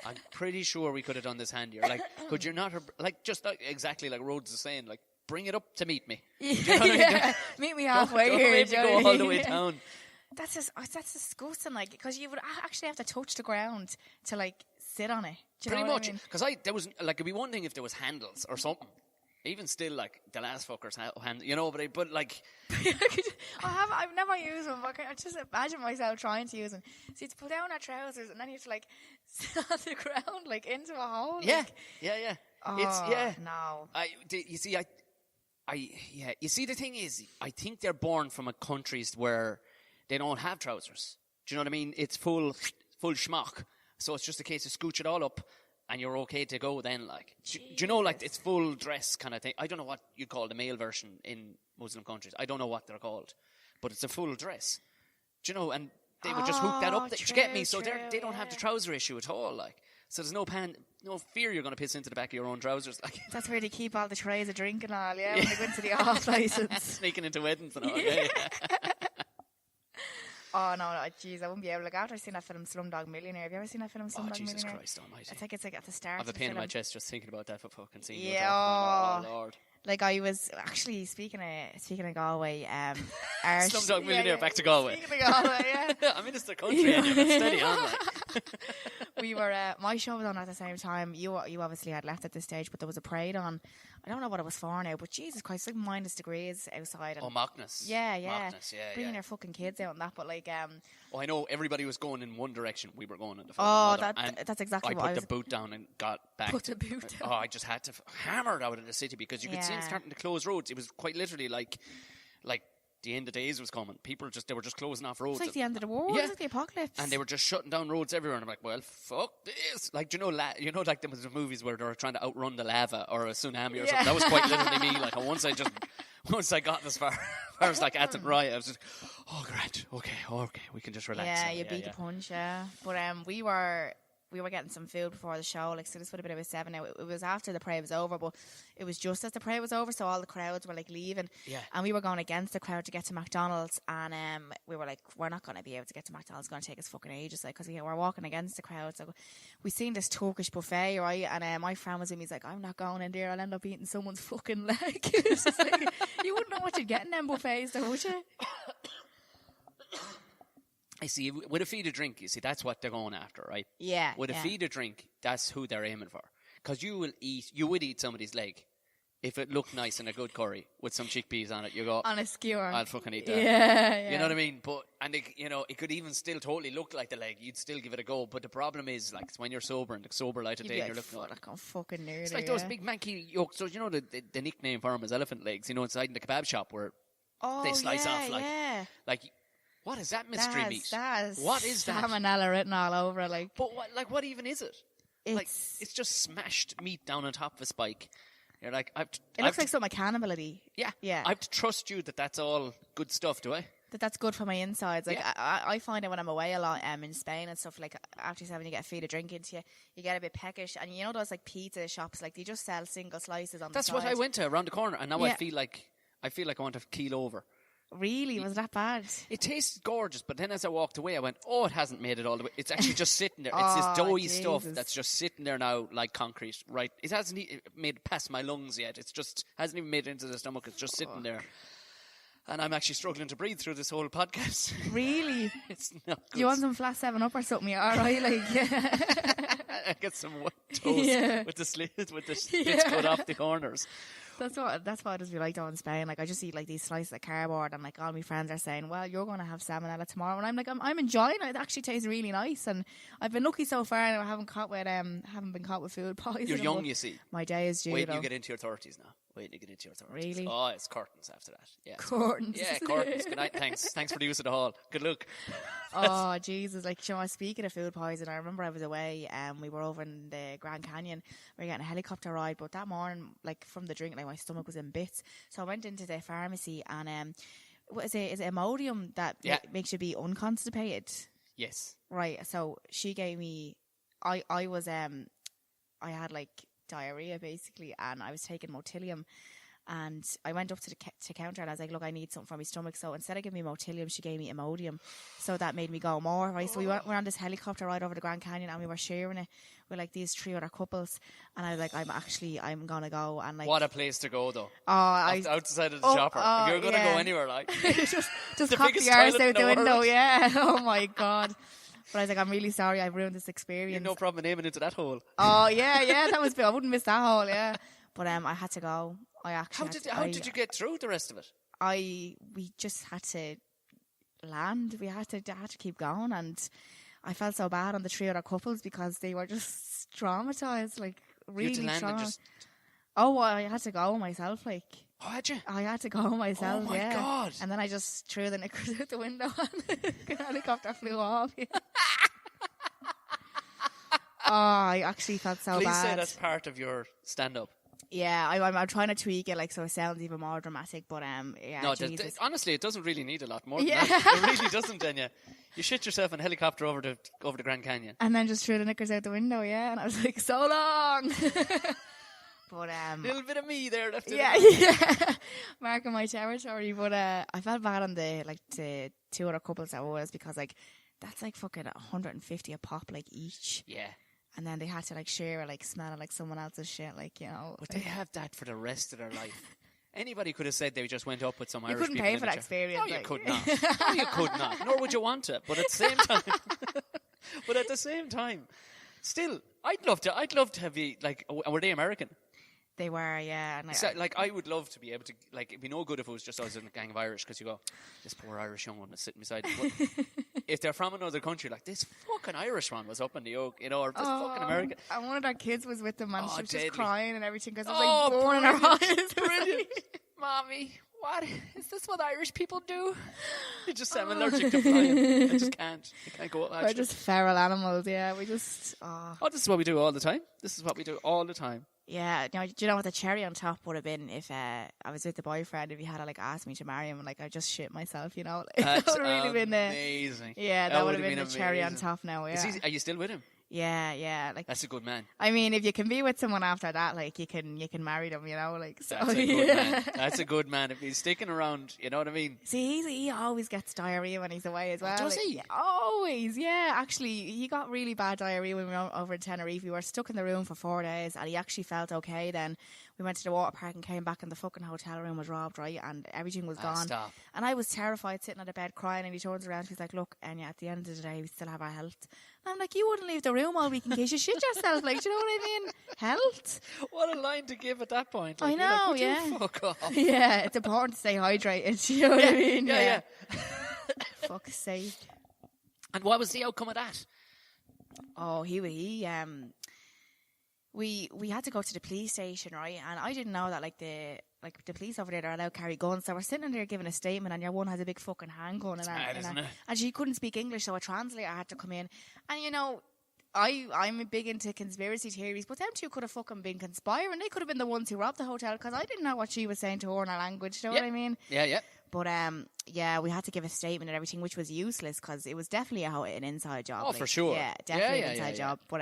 I'm pretty sure we could have done this handier. Like, could you not have, like, just like, exactly like Rhodes is saying, like, bring it up to meet me. Do you know what I mean? Meet me halfway don't here. make me go all the way down. That's disgusting. Like, because you would actually have to touch the ground to like sit on it. Do you Pretty know much, what I mean? because there was like it'd be one thing if there was handles or something. Even still, like the last fuckers hand, you know, but like I've never used one, but I just imagine myself trying to use them. So you have to put down our trousers and then you have to like sit on the ground, like into a hole. Yeah, like, yeah. Oh, It's no. You see, the thing is, I think they're born from a countries where they don't have trousers. Do you know what I mean? It's full schmuck. So it's just a case of scooch it all up, and you're okay to go then, like. Do you know, like, it's full dress kind of thing. I don't know what you'd call the male version in Muslim countries. I don't know what they're called. But it's a full dress. Do you know, and they would just hook that up. Did you get me? So they don't have the trouser issue at all, like. So there's no fear you're going to piss into the back of your own trousers. Like. That's where they keep all the trays of drink and all, when they go into the off license. Sneaking into weddings and all, yeah. Oh, no, jeez, I wouldn't be able to. Like, after I've seen that film Slumdog Millionaire. Have you ever seen that film Slumdog Millionaire? Jesus Christ almighty. It's like at the start. I have a pain in my chest just thinking about that for fucking scene. Yeah. Oh, Lord. Like, I was actually speaking of Galway, Slumdog Millionaire, back to Galway. Speaking of Galway, yeah. I'm in this country, and you're steady on, like. We were, my show was on at the same time. You obviously had left at this stage, but there was a parade on. I don't know what it was for now, but Jesus Christ, it's like -degrees outside. And Mockness. Yeah. Mockness, yeah. Bringing their fucking kids out and that, but like, Oh, I know everybody was going in one direction. We were going in the that's exactly what I put was. the boot down and got back. Put the boot down. Oh, I just had to hammer it out of the city because you could see them starting to close roads. It was quite literally like the end of days was coming. They were just closing off roads. It's like the end of the world. It's like the apocalypse. And they were just shutting down roads everywhere. And I'm like, well, fuck this. Like, do you know, like the movies where they were trying to outrun the lava or a tsunami or something. That was quite literally me. Like, once I got this far, I was like at the right. I was just, oh, great. Okay, we can just relax. Yeah, you beat the punch. Yeah, but we were getting some food before the show, like, so this would have been about 7 now. It was after the parade was over, but it was just as the parade was over, so all the crowds were like leaving. Yeah. And we were going against the crowd to get to McDonald's, and we were like, we're not going to be able to get to McDonald's, it's going to take us fucking ages, like, because we're walking against the crowd. So we seen this Turkish buffet, right? And my friend was with me, he's like, I'm not going in there, I'll end up eating someone's fucking leg. It's just like, you wouldn't know what you'd get in them buffets though, would you? I see, with a feed a drink, you see, that's what they're going after, right? Yeah. With a feed a drink, that's who they're aiming for. Because you would eat somebody's leg if it looked nice in a good curry with some chickpeas on it. You go, on a skewer. I'll fucking eat that. Yeah. You know what I mean? It could even still totally look like the leg. You'd still give it a go. But the problem is, like, when you're sober and the sober light of day, you're looking like, I'm fucking nerdy. It's like those big manky yolks. So, you know, the nickname for them is elephant legs, you know, inside in the kebab shop where they slice off, like, what is that mystery meat? What is that? Salmonella written all over it, like. But what even is it? It's just smashed meat down on top of a spike. You're like, it looks like some cannibal-y. Yeah. I have to trust you that that's all good stuff, do I? That's good for my insides. Like, I find it when I'm away a lot in Spain and stuff, like, after 7 you get a feed of drink into you get a bit peckish. And you know those, like, pizza shops, like, they just sell single slices on the side. That's what I went to around the corner, and now I feel like I want to keel over. Really? Was that bad? It tasted gorgeous, but then as I walked away, I went, oh, it hasn't made it all the way. It's actually just sitting there. It's this doughy stuff that's just sitting there now like concrete, right? It hasn't made it past my lungs yet. It's just hasn't even made it into the stomach. It's just sitting there. And I'm actually struggling to breathe through this whole podcast. Really? It's not good. Do you want some flat 7-Up or something? All right, like, yeah. And get some white toast with the slits cut off the corners. That's what I just be like though in Spain. Like I just eat like these slices of cardboard, and like all my friends are saying, "Well, you're going to have salmonella tomorrow," and I'm like, I'm enjoying it. It actually tastes really nice, and I've been lucky so far. And I haven't been caught with food poisoning. You're young, you see. My day is due. Wait till you get into your 30s now. Wait till you get into your 30s. Really? Oh, it's curtains after that. Yeah, curtains. Yeah, curtains. Good night. Thanks for the use of the hall. Good luck. Oh Jesus! Like, you know, speaking of food poison, I remember I was away. We were over in the Grand Canyon. We were getting a helicopter ride, but that morning, like from the drink, like my stomach was in bits. So I went into the pharmacy, and what is it? Is it Imodium that makes you be unconstipated? Yes. Right. So she gave me. I had like diarrhea basically, and I was taking Motilium. And I went up to the counter and I was like, look, I need something for my stomach. So instead of giving me Motilium, she gave me Imodium. So that made me go more, right? So we're on this helicopter ride over the Grand Canyon, and we were sharing it with like these 3 other couples. And I was like, I'm going to go. And like, what a place to go though. Outside of the shopper. If you're going to go anywhere, like. just pop the arse out the window, yeah. Oh my God. But I was like, I'm really sorry I've ruined this experience. You had no problem naming into that hole. Oh, yeah, that was I wouldn't miss that hole, yeah. But I had to go. How did you get through the rest of it? We just had to land. We had to keep going, and I felt so bad on the 3 other couples because they were just traumatized, like really traumatized. Oh, well, I had to go myself, like. Oh, had you? I had to go myself. Oh my God! And then I just threw the knickers out the window, and the helicopter flew off. Yeah. Oh, I actually felt so bad. Please say that's part of your stand-up. Yeah, I'm trying to tweak it like so it sounds even more dramatic, but yeah. No, honestly, it doesn't really need a lot more than that. It really doesn't, Enya. You shit yourself in a helicopter over the Grand Canyon. And then just threw the knickers out the window, yeah, and I was like, so long. But little bit of me there left. Yeah. Marking my territory, but I felt bad on the 2 other couples that was, because like that's like fucking 150 a pop like each. Yeah. And then they had to like share, like smelling like someone else's shit, like, you know. But they have that for the rest of their life. Anybody could have said they just went up with some Irish people. You couldn't pay for that experience. No, you could not. No, you could not. Nor would you want to. But at the same time, still, I'd love to have you, like, were they American? They were, yeah. And like I would love to be able to, like, it'd be no good if it was just us in a gang of Irish, because you go, this poor Irish young one is sitting beside me. But if they're from another country, like, this fucking Irish one was up in the oak, you know, or this fucking American. And one of their kids was with them, and she was just crying and everything, because it was like born in her eyes. Brilliant. Mommy, what is this what Irish people do? You just I'm allergic to flying. I just can't. I can't go. We're just feral animals, yeah. We just. This is what we do all the time. Yeah. Now, do you know what the cherry on top would have been if I was with the boyfriend, if he had like asked me to marry him, and like I just shit myself, you know? That would have really been amazing. That would have been the cherry on top now, yeah. Are you still with him? Yeah. Like, that's a good man. I mean, if you can be with someone after that, like you can marry them, you know. Like, so, that's a good man. That's a good man. If he's sticking around, you know what I mean. See, he always gets diarrhea when he's away as well. Does he? Always, yeah. Actually, he got really bad diarrhea when we were over in Tenerife. We were stuck in the room for 4 days, and he actually felt okay. Then we went to the water park and came back, and the fucking hotel room was robbed, right, and everything was gone. Stop. And I was terrified, sitting on the bed crying. And he turns around, he's like, "Look, Enya, at the end of the day, we still have our health." I'm like, you wouldn't leave the room all week in case you shit yourself. Like, do you know what I mean? Health. What a line to give at that point. I Like, know, like, yeah. Fuck off. Yeah, it's important to stay hydrated. Do you know what I mean? Yeah. Fuck's sake. And what was the outcome of that? Oh, we had to go to the police station, right? And I didn't know that the police over there are allowed to carry guns. So we're sitting there giving a statement, and your one has a big fucking handgun and she couldn't speak English, so a translator had to come in. And you know, I'm big into conspiracy theories, but them two could have fucking been conspiring. They could have been the ones who robbed the hotel, because I didn't know what she was saying to her in her language. Do you know what I mean? Yeah. But we had to give a statement and everything, which was useless, because it was definitely an inside job. Oh, for sure. Yeah, definitely an inside job. But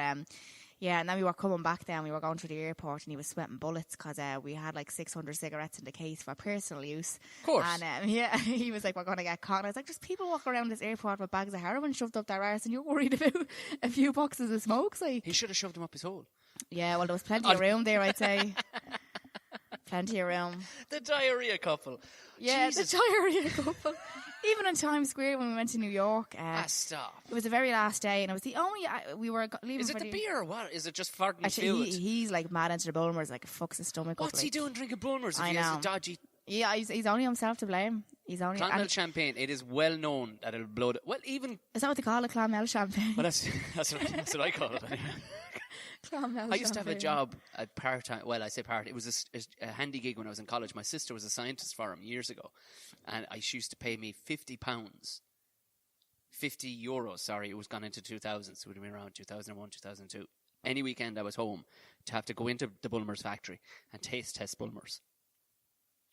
and then we were coming back down. We were going through the airport, and he was sweating bullets because we had like 600 cigarettes in the case for personal use. Of course. And he was like, "We're going to get caught." And I was like, "Just people walk around this airport with bags of heroin shoved up their arse, and you're worried about a few boxes of smokes?" Like, he should have shoved them up his hole. Yeah, well, there was plenty of room there, I'd say. Plenty of room. The diarrhea couple. Yeah, Jesus. the diarrhea couple. Even in Times Square when we went to New York. Stop. It was the very last day, and it was the only we were leaving. Is it for the beer or what? Is it just farting Actually, fluid? he's like mad into the Bulmers, like fucks his stomach up. What's he doing drinking Bulmers if I he has know. a dodgy... Yeah, he's only himself to blame. He's only... Clonmel champagne, it is well known that it'll blow... Well, even... Is that what they call it, Clonmel champagne? Well, that's what I call it. Clonmel I used to have a champagne. job at part-time. Well, I say part. It was a handy gig when I was in college. My sister was a scientist for him years ago. And she used to pay me €50. €50, sorry. It was gone into 2000. So it would have been around 2001, 2002. Any weekend I was home to have to go into the Bulmers factory and taste test Bulmers.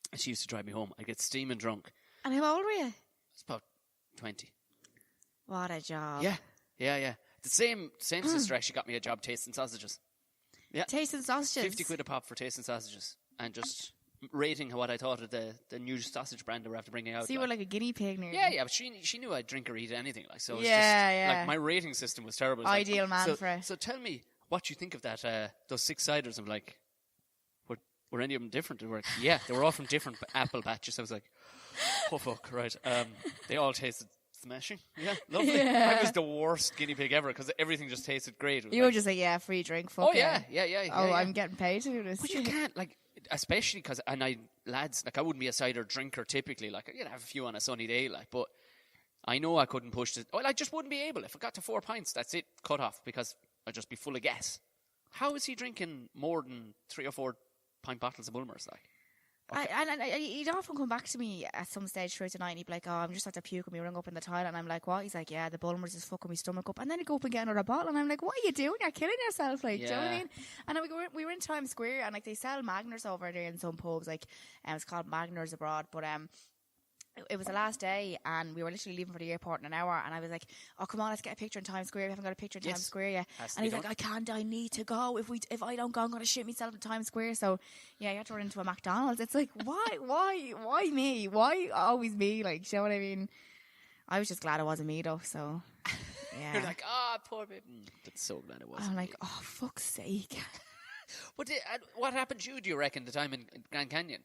And she used to drive me home. I'd get steaming drunk. And how old were you? It's about 20. What a job. Yeah. The same sister actually got me a job tasting sausages. Yeah. Tasting sausages. 50 quid a pop for tasting sausages. And just rating what I thought of the new sausage brand they were after bringing out. So you were like a guinea pig nearly. Yeah, but she knew I'd drink or eat anything. Like, so it was Yeah. like my rating system was terrible. It was Ideal like, man for it. So tell me what you think of that, those 6-ciders. I'm like, were any of them different? They were like, yeah, they were all from different apple batches. I was like, oh fuck, right. They all tasted smashing. Yeah, lovely. Yeah. I was the worst guinea pig ever because everything just tasted great. You were just like, yeah, free drink. Fuck oh it. yeah. Oh, I'm getting paid to do this. But you can't, like, especially because, lads, like, I wouldn't be a cider drinker typically. Like, I'd have a few on a sunny day, like, but I know I couldn't push it. Well, I just wouldn't be able. If it got to 4 pints, that's it, cut off, because I'd just be full of gas. How is he drinking more than 3 or 4 pint bottles of Bulmers, like? Okay. And he'd often come back to me at some stage throughout the night and he'd be like, oh, I'm just after puking me, rung up in the toilet. And I'm like, what? He's like, yeah, the Bulmers is fucking my stomach up. And then he'd go up and get another bottle. And I'm like, what are you doing? You're killing yourself. Like, do you know what I mean? And we were in Times Square and like they sell Magners over there in some pubs. Like, it's called Magners Abroad. But it was the last day and we were literally leaving for the airport in an hour. And I was like, oh, come on, let's get a picture in Times Square. We haven't got a picture in Times Square yet. And he's like, I can't, I need to go. If I don't go, I'm going to shit myself in Times Square. So, yeah, you have to run into a McDonald's. It's like, why me? Why always me? Like, you know what I mean? I was just glad it wasn't me, though. So, yeah. You're like, poor baby. That's so glad it wasn't. I'm like, me. oh, fuck's sake. But what happened to you, do you reckon, the time in Grand Canyon?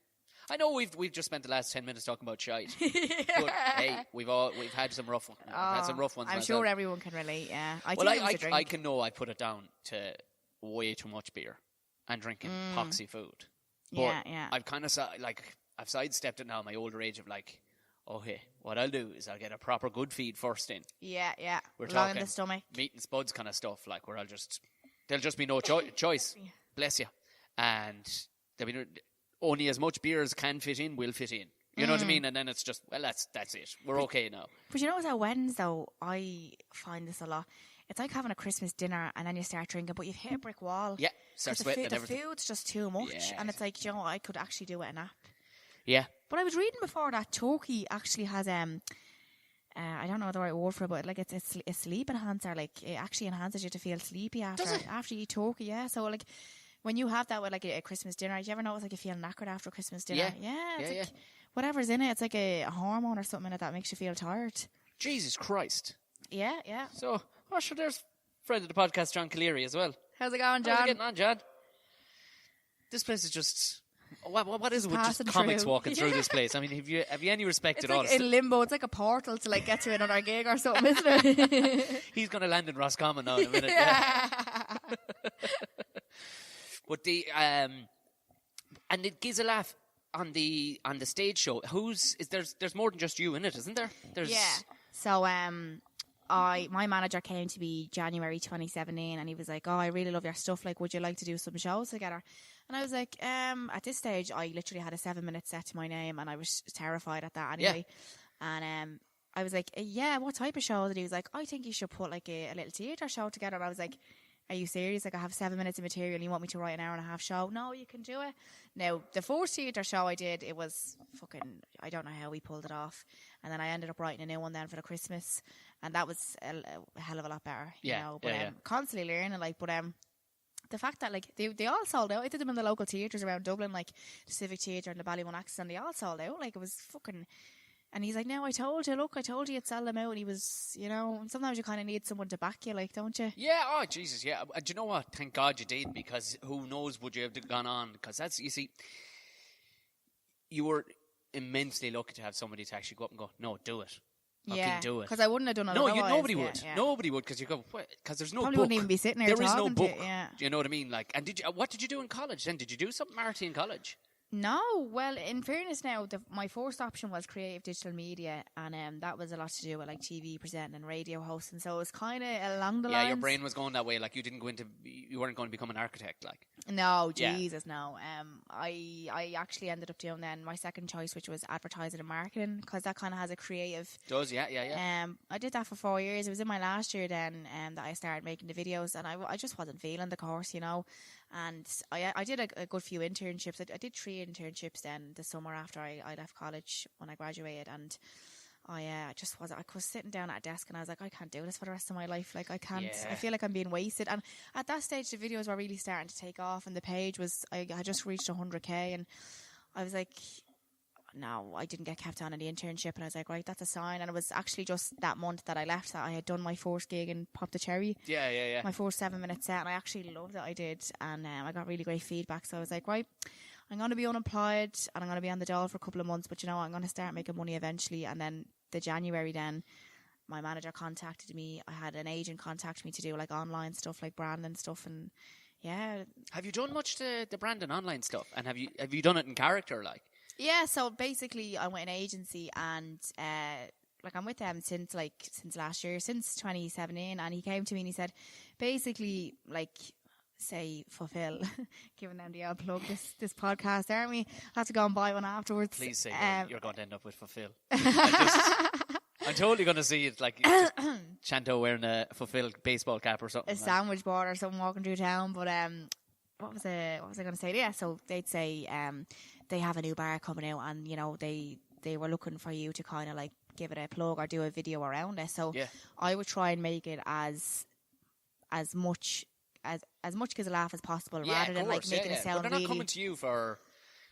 I know we've just spent the last 10 minutes talking about shite. But hey, we've had some rough ones. We've had some rough ones. I'm myself. sure everyone can relate, yeah. I can know I put it down to way too much beer and drinking poxy food. But yeah. I've kind of I've sidestepped it now at my older age of like, okay, what I'll do is I'll get a proper good feed first in. Yeah. We're Long talking in the stomach. meat and spuds kind of stuff, like where there'll just be no choice. Bless you. And there'll be only as much beer as can fit in will fit in. You know what I mean? And then it's just, well, that's it. We're okay now. But you know what's at weddings, though? I find this a lot. It's like having a Christmas dinner and then you start drinking, but you've hit a brick wall. Yeah, start sweating and everything. The food's just too much. Yeah. And it's like, you know, I could actually do it a nap. Yeah. But I was reading before that turkey actually has, I don't know the right word for it, but like it's a sleep enhancer. Like, it actually enhances you to feel sleepy after you eat turkey, yeah. So, like, when you have that with like a Christmas dinner, do you ever notice like you feel knackered after Christmas dinner? Yeah. It's like whatever's in it, it's like a hormone or something in it that makes you feel tired. Jesus Christ. Yeah. So, sure, there's friend of the podcast, John Calleary, as well. How's it going, John? How's it getting on, John? This place is just... What is it with just Passing comics through. walking through this place? I mean, have you any respect It's at all? like in limbo. It's like a portal to like get to another gig or something, isn't it? He's going to land in Roscommon now in a minute. But and it gives a laugh on the stage show. There's more than just you in it, isn't there? Yeah. So my manager came to me January 2017 and he was like, oh, I really love your stuff. Like, would you like to do some shows together? And I was like, at this stage, I literally had a 7-minute set to my name and I was terrified at that anyway. Yeah. And I was like, yeah, what type of show? And he was like, I think you should put like a little theatre show together. And I was like, are you serious? Like, I have 7 minutes of material and you want me to write an 1.5 hour show? No, you can do it. Now, the first theatre show I did, it was fucking, I don't know how we pulled it off. And then I ended up writing a new one then for the Christmas. And that was a hell of a lot better, you know. But constantly learning, like, but the fact that, like, they all sold out. I did them in the local theatres around Dublin, like the Civic Theatre and the Ballymun Axis, and they all sold out. Like, it was fucking... And he's like, no, I told you you'd sell them out. And he was, you know, sometimes you kind of need someone to back you, like, don't you? Yeah, oh, Jesus, yeah. Do you know what? Thank God you did, because who knows would you have gone on? Because that's, you see, you were immensely lucky to have somebody to actually go up and go, no, do it. Yeah, do it. because I wouldn't have done it. No, otherwise. nobody Yeah, would. yeah. Nobody would, because you go, because there's no Probably book. wouldn't even be sitting there There is no talking book. to you, yeah. Do you know what I mean? Like, and what did you do in college then? Did you do something arty in college? No, well, in fairness now, my first option was creative digital media, and that was a lot to do with like TV presenting and radio hosting, so it was kind of along the lines. Yeah, your brain was going that way, like you weren't going to become an architect, like. No, Yeah. Jesus, no. I actually ended up doing then my second choice, which was advertising and marketing, because that kind of has a creative. Does, yeah. I did that for 4 years. It was in my last year then that I started making the videos, and I just wasn't feeling the course, you know. And I did a good few internships. I did 3 internships then the summer after I left college when I graduated, and I was sitting down at a desk and I was like, I can't do this for the rest of my life. Like I can't. Yeah. I feel like I'm being wasted. And at that stage, the videos were really starting to take off, and the page was I just reached 100k, and I was like, no, I didn't get kept on in the internship, and I was like, right, that's a sign. And it was actually just that month that I left that I had done my first gig in Pop the Cherry. Yeah. My first 7-minute set, and I actually loved it. I did, and I got really great feedback. So I was like, right, I'm going to be unemployed and I'm going to be on the dole for a couple of months, but you know, I'm going to start making money eventually. And then the January, then my manager contacted me. I had an agent contact me to do like online stuff, like branding stuff, and yeah. Have you done much to the brand and online stuff? And have you done it in character, like? Yeah, so basically I went in agency, and like I'm with them since last year, since 2017, and he came to me and he said, basically, like, say Fulfill, giving them the old plug, this podcast, aren't we? I have to go and buy one afterwards. Please say you're going to end up with Fulfill. I'm totally going to see it like Chanto wearing a Fulfill baseball cap or something. A sandwich board or something walking through town, but what was I going to say? Yeah, so they'd say they have a new bar coming out, and you know they were looking for you to kind of like give it a plug or do a video around it. So yeah. I would try and make it as much as a laugh as possible, rather than like making it sound but they're not really coming to you for,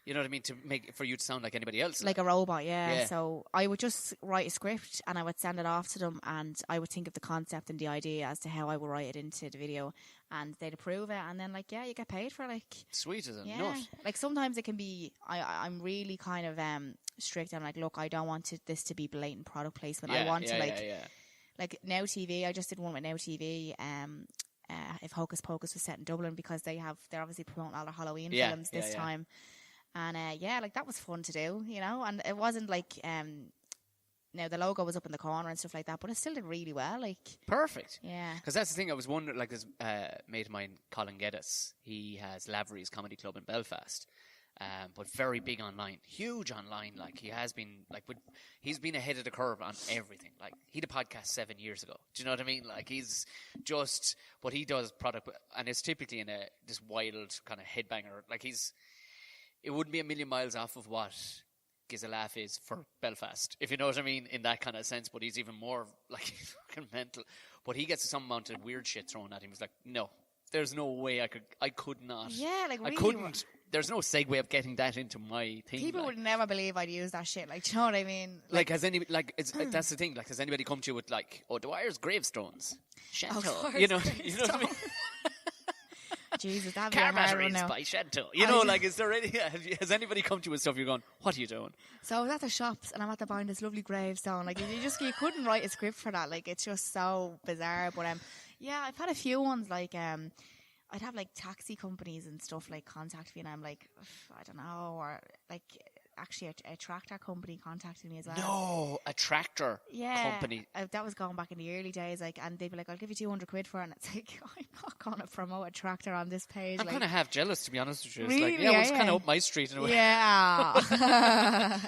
you know what I mean, to make for you to sound like anybody else, like a robot. Yeah. So I would just write a script and I would send it off to them, and I would think of the concept and the idea as to how I would write it into the video, and they'd approve it, and then like, yeah, you get paid for like. Sweet as a yeah. nut. Like sometimes it can be. I'm really kind of strict. I'm like, look, I don't want this to be blatant product placement. I want to like Now TV. I just did one with Now TV. If Hocus Pocus was set in Dublin, because they're obviously promoting all the Halloween films this time. And like that was fun to do, you know, and it wasn't like now the logo was up in the corner and stuff like that, but it still did really well, like perfect. Yeah, because that's the thing. I was wondering, like this mate of mine, Colin Geddes, he has Lavery's Comedy Club in Belfast, but very big online, huge online. Like he has been, like, he's been ahead of the curve on everything. Like he did a podcast 7 years ago. Do you know what I mean? Like he's just what he does product, and it's typically in this wild kind of headbanger. Like it wouldn't be a million miles off of what Giz a Laugh is for Belfast, if you know what I mean, in that kind of sense. But he's even more like fucking mental. But he gets some amount of weird shit thrown at him. He's like, no, there's no way I could not. Yeah, like really, I couldn't. There's no segue of getting that into my thing. People would never believe I'd use that shit. Like, do you know what I mean? Like has any that's the thing. Like, has anybody come to you with like, oh, Dwyer's gravestones, Chantal? You know what I mean? Jesus, that'd be car a hard one batteries now. by Chantal. You know, like, is there any? Has anybody come to you with stuff? You're going, what are you doing? So I was at the shops and I'm at the buying this lovely gravestone. Like you couldn't write a script for that. Like it's just so bizarre. But yeah, I've had a few ones like I'd have like taxi companies and stuff like contact me, and I'm like, I don't know, or like actually a tractor company contacted me as well. No, a tractor company. That was going back in the early days, like, and they'd be like, I'll give you 200 quid for it, and it's like, I'm not going to promote a tractor on this page. I'm kind of half jealous, to be honest with you. It's really? like, yeah, well, it's kind of up my street in a way. Yeah.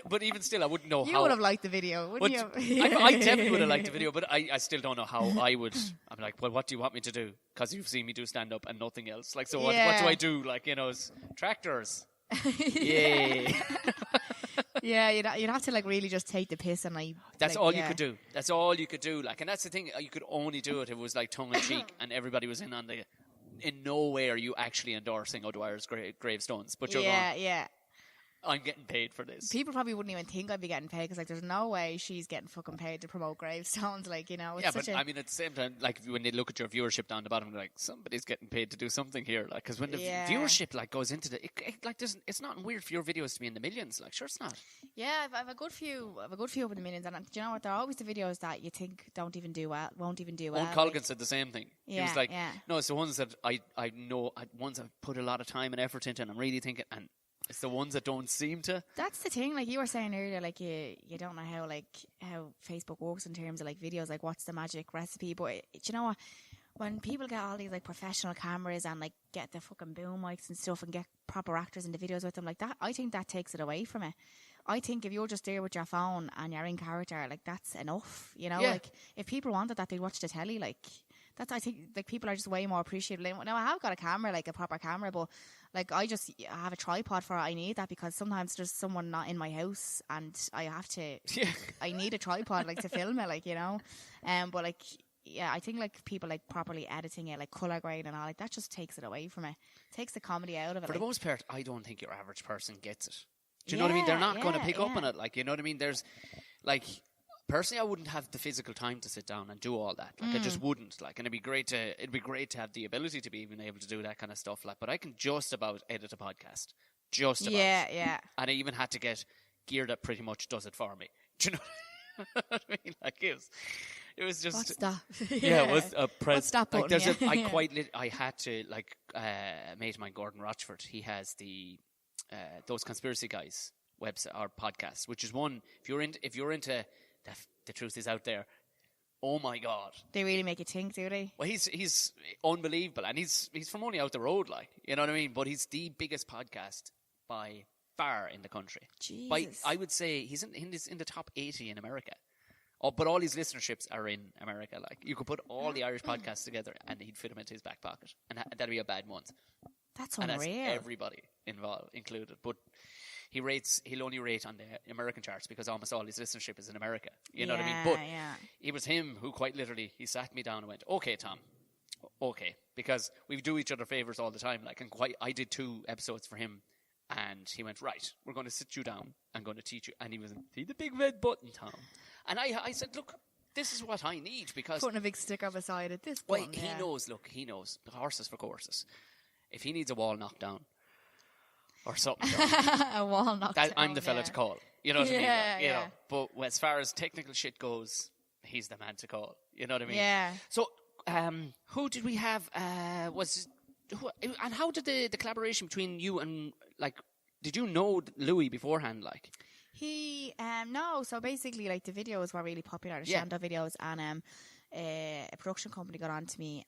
But even still, I wouldn't know how. You would have liked the video, wouldn't you? I definitely would have liked the video, but I still don't know how I would. I'm like, well, what do you want me to do? Because you've seen me do stand-up and nothing else. Like, so what do I do? Like, you know, it's tractors. Yeah. Yeah, you'd have to like really just take the piss and like. That's all you could do. That's all you could do. Like, and that's the thing. You could only do it if it was like tongue in cheek, and everybody was in on the. In no way are you actually endorsing O'Dwyer's gravestones, but you're going. Yeah. I'm getting paid for this. People probably wouldn't even think I'd be getting paid because, like, there's no way she's getting fucking paid to promote gravestones. Like, you know, it's but I mean, at the same time, like, when they look at your viewership down the bottom, like, somebody's getting paid to do something here. Like, because when the viewership, like, goes into it's not weird for your videos to be in the millions. Like, sure, it's not. Yeah, I've a good few up in the millions. And do you know what? They're always the videos that you think won't even do well. Owen Colgan said the same thing. Yeah, he was like, yeah. no, it's the ones that I know, ones I've put a lot of time and effort into, and I'm really thinking, and it's the ones that don't seem to. That's the thing. Like you were saying earlier, like you don't know how Facebook works in terms of like videos. Like what's the magic recipe? But do you know what? When people get all these like professional cameras and like get the fucking boom mics and stuff and get proper actors in the videos with them like that, I think that takes it away from it. I think if you're just there with your phone and you're in character, like that's enough. You know, like if people wanted that, they'd watch the telly. Like that's, I think, like people are just way more appreciative. Now I have got a camera, like a proper camera, but like I have a tripod for it. I need that because sometimes there's someone not in my house and I have to. I need a tripod like to film it, like, you know. But like, yeah, I think like people like properly editing it, like color grade and all, like that just takes it away from it. Takes the comedy out of it. For the most part, I don't think your average person gets it. Do you know what I mean? They're not going to pick up on it. Like, you know what I mean? There's like, personally, I wouldn't have the physical time to sit down and do all that. Like, I just wouldn't. Like, and it'd be great to have the ability to be even able to do that kind of stuff. Like, but I can just about edit a podcast. Just about. Yeah. And I even had to get gear that pretty much does it for me. Do you know what I mean? Like, it was just. What's that? Yeah, what's a press? What's that button? Like, I had to, like, a mate of mine, Gordon Rochford, he has the Those Conspiracy Guys website or podcast, which is one, if you're into the truth is out there. Oh my God! They really make you think, do they? Well, he's unbelievable, and he's from only out the road, like, you know what I mean. But he's the biggest podcast by far in the country. Jesus. I would say he's in the top 80 in America. Oh, but all his listenerships are in America. Like, you could put all the Irish podcasts together, and he'd fit them into his back pocket, and that'd be a bad month. That's unreal. unreal. And that's everybody involved included, but. He'll only rate on the American charts because almost all his listenership is in America. You know what I mean? But it was him who quite literally, he sat me down and went, okay, Tom, okay. Because we do each other favors all the time. Like, and I did 2 episodes for him and he went, right, we're going to sit you down. I'm going to teach you. And he was, see the big red button, Tom. And I said, look, this is what I need because. Putting a big sticker beside it. This well, button, he knows. Horses for courses. If he needs a wall knocked down, or something. A wall knocked down. I'm the fella to call. You know what I mean? Like, you know. But as far as technical shit goes, he's the man to call. You know what I mean? Yeah. So, who did we have? And how did the collaboration between you and, like, did you know Louis beforehand? Like, no. So basically, like, the videos were really popular, the stand-up videos, and a production company got on to me.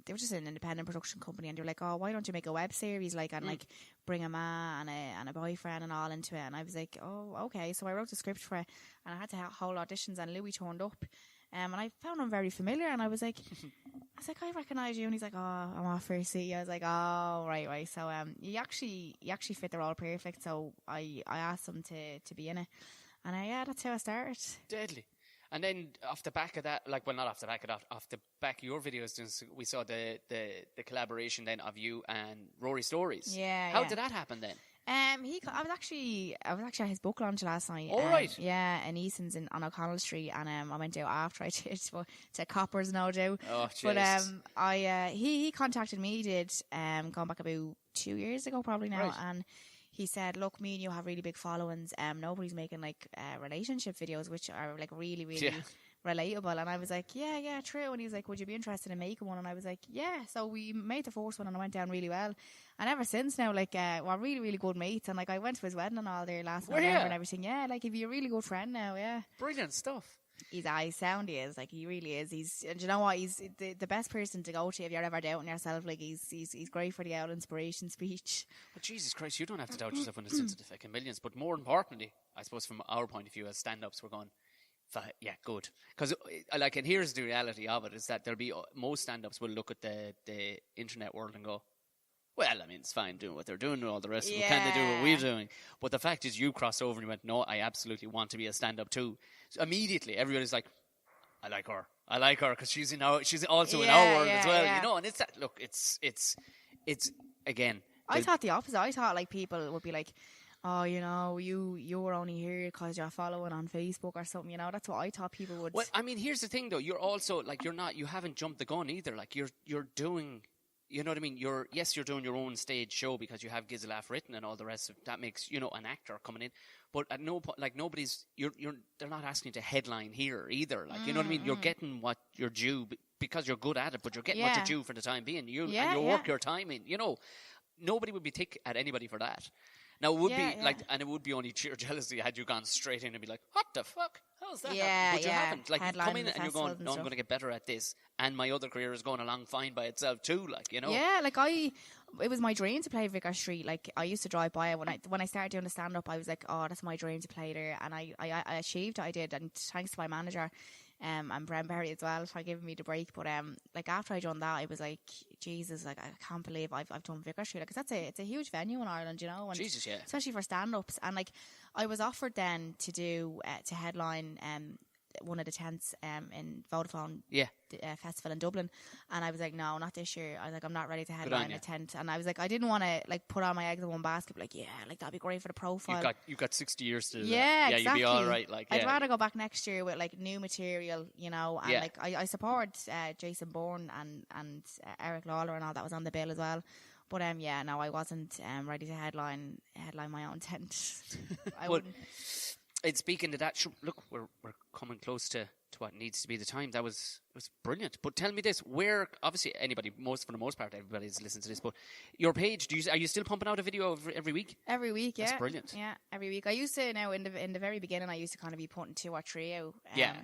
They were just an independent production company, and they were like, "Oh, why don't you make a web series, like, and like bring a man and a boyfriend and all into it?" And I was like, "Oh, okay." So I wrote the script for it, and I had to hold auditions, and Louis turned up, and I found him very familiar, and I was like, "I recognise you," and he's like, "Oh, I'm off for a seat." I was like, "Oh, right." So he actually fit the role perfect. So I asked him to be in it, and that's how I started. Deadly. And then off the back of that, like, well, not off the back of that, off the back of your videos, we saw the collaboration then of you and Rory Stories. Yeah. How did that happen then? I was actually at his book launch last night. All right. Yeah, in Easton's on O'Connell Street, and I went out after I did to Coppers, no doubt. Oh, jeez. But he contacted me. He did going back about 2 years ago, probably now, right. And he said, "Look, me and you have really big followings. Nobody's making like relationship videos, which are like really, really relatable." And I was like, "Yeah, true." And he was like, "Would you be interested in making one?" And I was like, "Yeah." So we made the first one, and it went down really well. And ever since now, like, we're really, really good mates. And like, I went to his wedding and all there last November and everything. Yeah, like, he'd be a really good friend now. Yeah, brilliant stuff. He's sound. He is, like, he really is. And you know what? He's the best person to go to if you're ever doubting yourself. Like, he's great for the out inspiration speech. But Jesus Christ, you don't have to doubt yourself when it's into the fucking millions. But more importantly, I suppose from our point of view as stand-ups, we're going, yeah, good. Because, like, and here's the reality of it, is that there'll be, most stand-ups will look at the internet world and go, well, I mean, it's fine doing what they're doing and all the rest of them. Can they do what we're doing? But the fact is, you crossed over and you went, no, I absolutely want to be a stand-up too. So immediately, everybody's like, I like her because she's also in our world as well, you know. And it's that. Look, it's again. I thought the opposite. I thought like people would be like, oh, you know, you were only here because you're following on Facebook or something, you know. That's what I thought people would. Well, I mean, here's the thing, though. You're also, like, you haven't jumped the gun either. Like, you're doing, you know what I mean? You're doing your own stage show because you have Gizelaf written and all the rest of that makes, you know, an actor coming in. But at no point, like, nobody's, they're not asking you to headline here either. Like, you know what I mean? You're getting what you're due because you're good at it, but you're getting what you're due for the time being. You'll work your time in, you know. Nobody would be tick at anybody for that. Now, it would be like, and it would be only sheer jealousy had you gone straight in and be like, what the fuck? How's that happen? But you haven't. Like, you come in and you're going, no, I'm going to get better at this. And my other career is going along fine by itself too, like, you know. Yeah, like it was my dream to play Vicar Street. Like, I used to drive by it when I started doing the stand-up. I was like, oh, that's my dream to play there. And I achieved it, I did. And thanks to my manager, and Bren Berry as well for giving me the break. But like after I done that, I was like, Jesus, like I can't believe I've done Vicar Street, because it's a huge venue in Ireland, you know. And Jesus, yeah. Especially for stand-ups. And like I was offered then to do to headline one of the tents in Vodafone festival in Dublin, and I was like, no, not this year. I was like, I'm not ready to headline a tent. And I was like, I didn't want to like put all my eggs in one basket, but like, yeah, like that'd be great for the profile. You've got 60 years to do that. Exactly. You'd be all right. Like, I'd rather go back next year with like new material, you know. And like I support Jason Bourne and Eric Lawler and all that was on the bill as well. But no, I wasn't ready to headline my own tent. I wouldn't. And speaking of that, look, we're coming close to what needs to be the time. It was brilliant. But tell me this: where, obviously, for the most part, everybody's listening to this. But your page, are you still pumping out a video every week? Every week, yeah. That's brilliant. Yeah, every week. I used to now in the very beginning, I used to kind of be putting 2 or 3 out.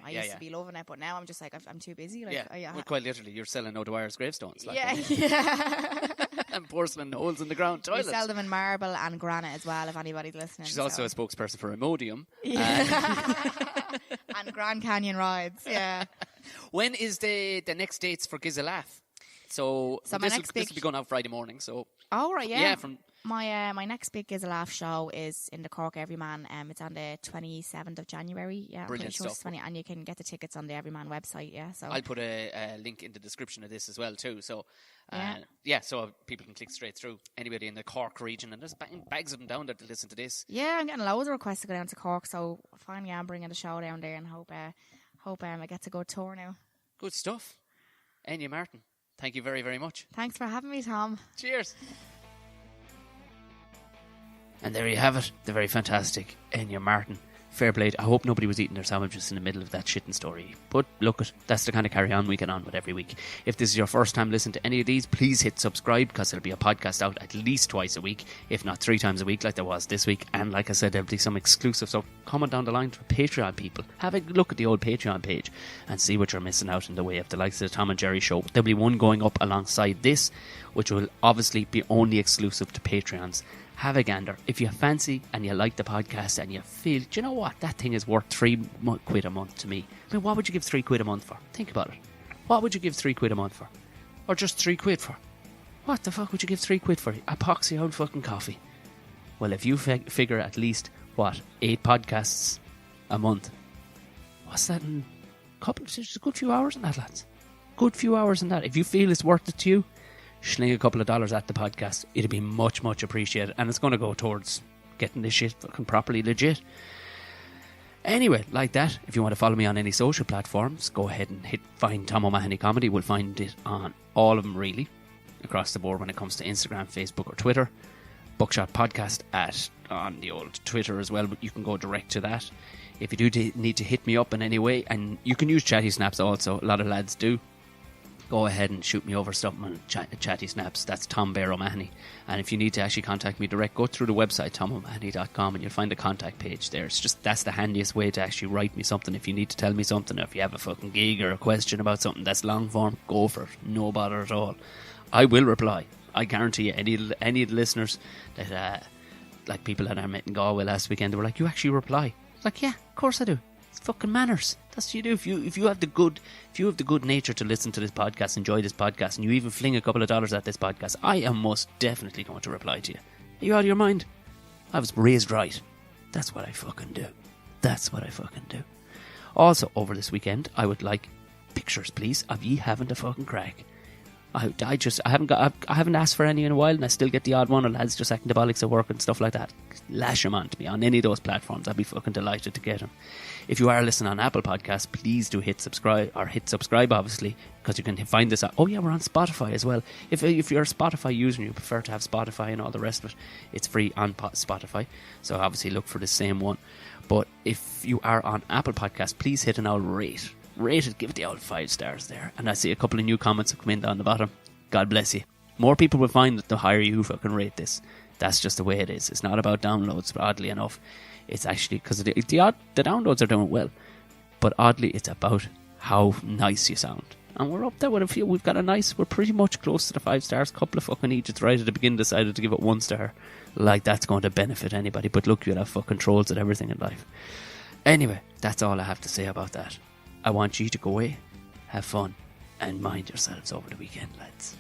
I used to be loving it, but now I'm just like I'm too busy. Like, well, quite literally, you're selling O'Dwyer's gravestones. Like, yeah. And porcelain holes in the ground toilets. We sell them in marble and granite as well, if anybody's listening. She's also a spokesperson for Imodium. And Grand Canyon rides, yeah. When is the next dates for Gizelaf? So this will be going out Friday morning. So oh right, yeah. Yeah, from my next big Gizelaf show is in the Cork Everyman. It's on the 27th of January. Yeah, brilliant stuff. And you can get the tickets on the Everyman website. Yeah, so I'll put a link in the description of this as well too. So so people can click straight through. Anybody in the Cork region, and there's bags of them down there to listen to this. Yeah, I'm getting loads of requests to go down to Cork. So finally, I'm bringing the show down there, and hope I get a good tour now. Good stuff, Enya Martin. Thank you very, very much. Thanks for having me, Tom. Cheers. And there you have it, the very fantastic Enya Martin. Fair play. I hope nobody was eating their sandwiches in the middle of that shitting story. But look, that's the kind of carry on we get on with every week. If this is your first time listening to any of these, please hit subscribe, because there'll be a podcast out at least twice a week, if not 3 times a week like there was this week. And like I said, there'll be some exclusive stuff coming down the line for Patreon people. Have a look at the old Patreon page and see what you're missing out in the way of the likes of the Tom and Jerry show. There'll be one going up alongside this, which will obviously be only exclusive to Patreons. Have a gander. If you fancy and you like the podcast and you feel, do you know what, that thing is worth £3 a month to me. I mean, what would you give £3 a month for? Think about it. What would you give £3 a month for? Or just £3 for? What the fuck would you give £3 for? Epoxy old fucking coffee. Well, if you figure at least, 8 podcasts a month, what's that in just a good few hours in that, lads. Good few hours in that. If you feel it's worth it to you, sling a couple of dollars at the podcast. It'd be much, much appreciated, and it's going to go towards getting this shit fucking properly legit. Anyway, like that, if you want to follow me on any social platforms, go ahead and find Tom O'Mahony Comedy. We'll find it on all of them, really, across the board when it comes to Instagram, Facebook or Twitter. Buckshot Podcast on the old Twitter as well, but you can go direct to that. If you do need to hit me up in any way, and you can use chatty snaps also, a lot of lads do, go ahead and shoot me over something on chatty snaps. That's Tom Bear O'Mahony. And if you need to actually contact me direct, go through the website tomomahony.com and you'll find the contact page there. It's just, that's the handiest way to actually write me something. If you need to tell me something, or if you have a fucking gig or a question about something that's long form, go for it. No bother at all. I will reply. I guarantee you, any of the listeners that like people that I met in Galway last weekend, they were like, you actually reply? I was like, yeah, of course I do. It's fucking manners. That's what you do. If you have the good nature to listen to this podcast, enjoy this podcast, and you even fling a couple of dollars at this podcast, I am most definitely going to reply to you. Are you out of your mind? I was raised right. That's what I fucking do. That's what I fucking do. Also, over this weekend, I would like pictures, please, of ye having a fucking crack. I haven't asked for any in a while, and I still get the odd one, or lads just acting the bollocks at work and stuff like that. Lash them on to me on any of those platforms. I'd be fucking delighted to get them. If you are listening on Apple Podcasts, please do hit subscribe, obviously, because you can find this. Oh yeah, we're on Spotify as well. If you're a Spotify user and you prefer to have Spotify and all the rest of it, it's free on Spotify. So obviously look for the same one. But if you are on Apple Podcasts, please hit an old rate. Rate it, give it the old 5 stars there. And I see a couple of new comments have come in down the bottom. God bless you. More people will find that the higher you fucking rate this. That's just the way it is. It's not about downloads, but oddly enough, it's actually because the downloads are doing well. But oddly, it's about how nice you sound. And we're up there with a few. We're pretty much close to the 5 stars. Couple of fucking idiots right at the beginning decided to give it 1 star. Like that's going to benefit anybody. But look, you'll have fucking trolls at everything in life. Anyway, that's all I have to say about that. I want you to go away, have fun, and mind yourselves over the weekend, lads.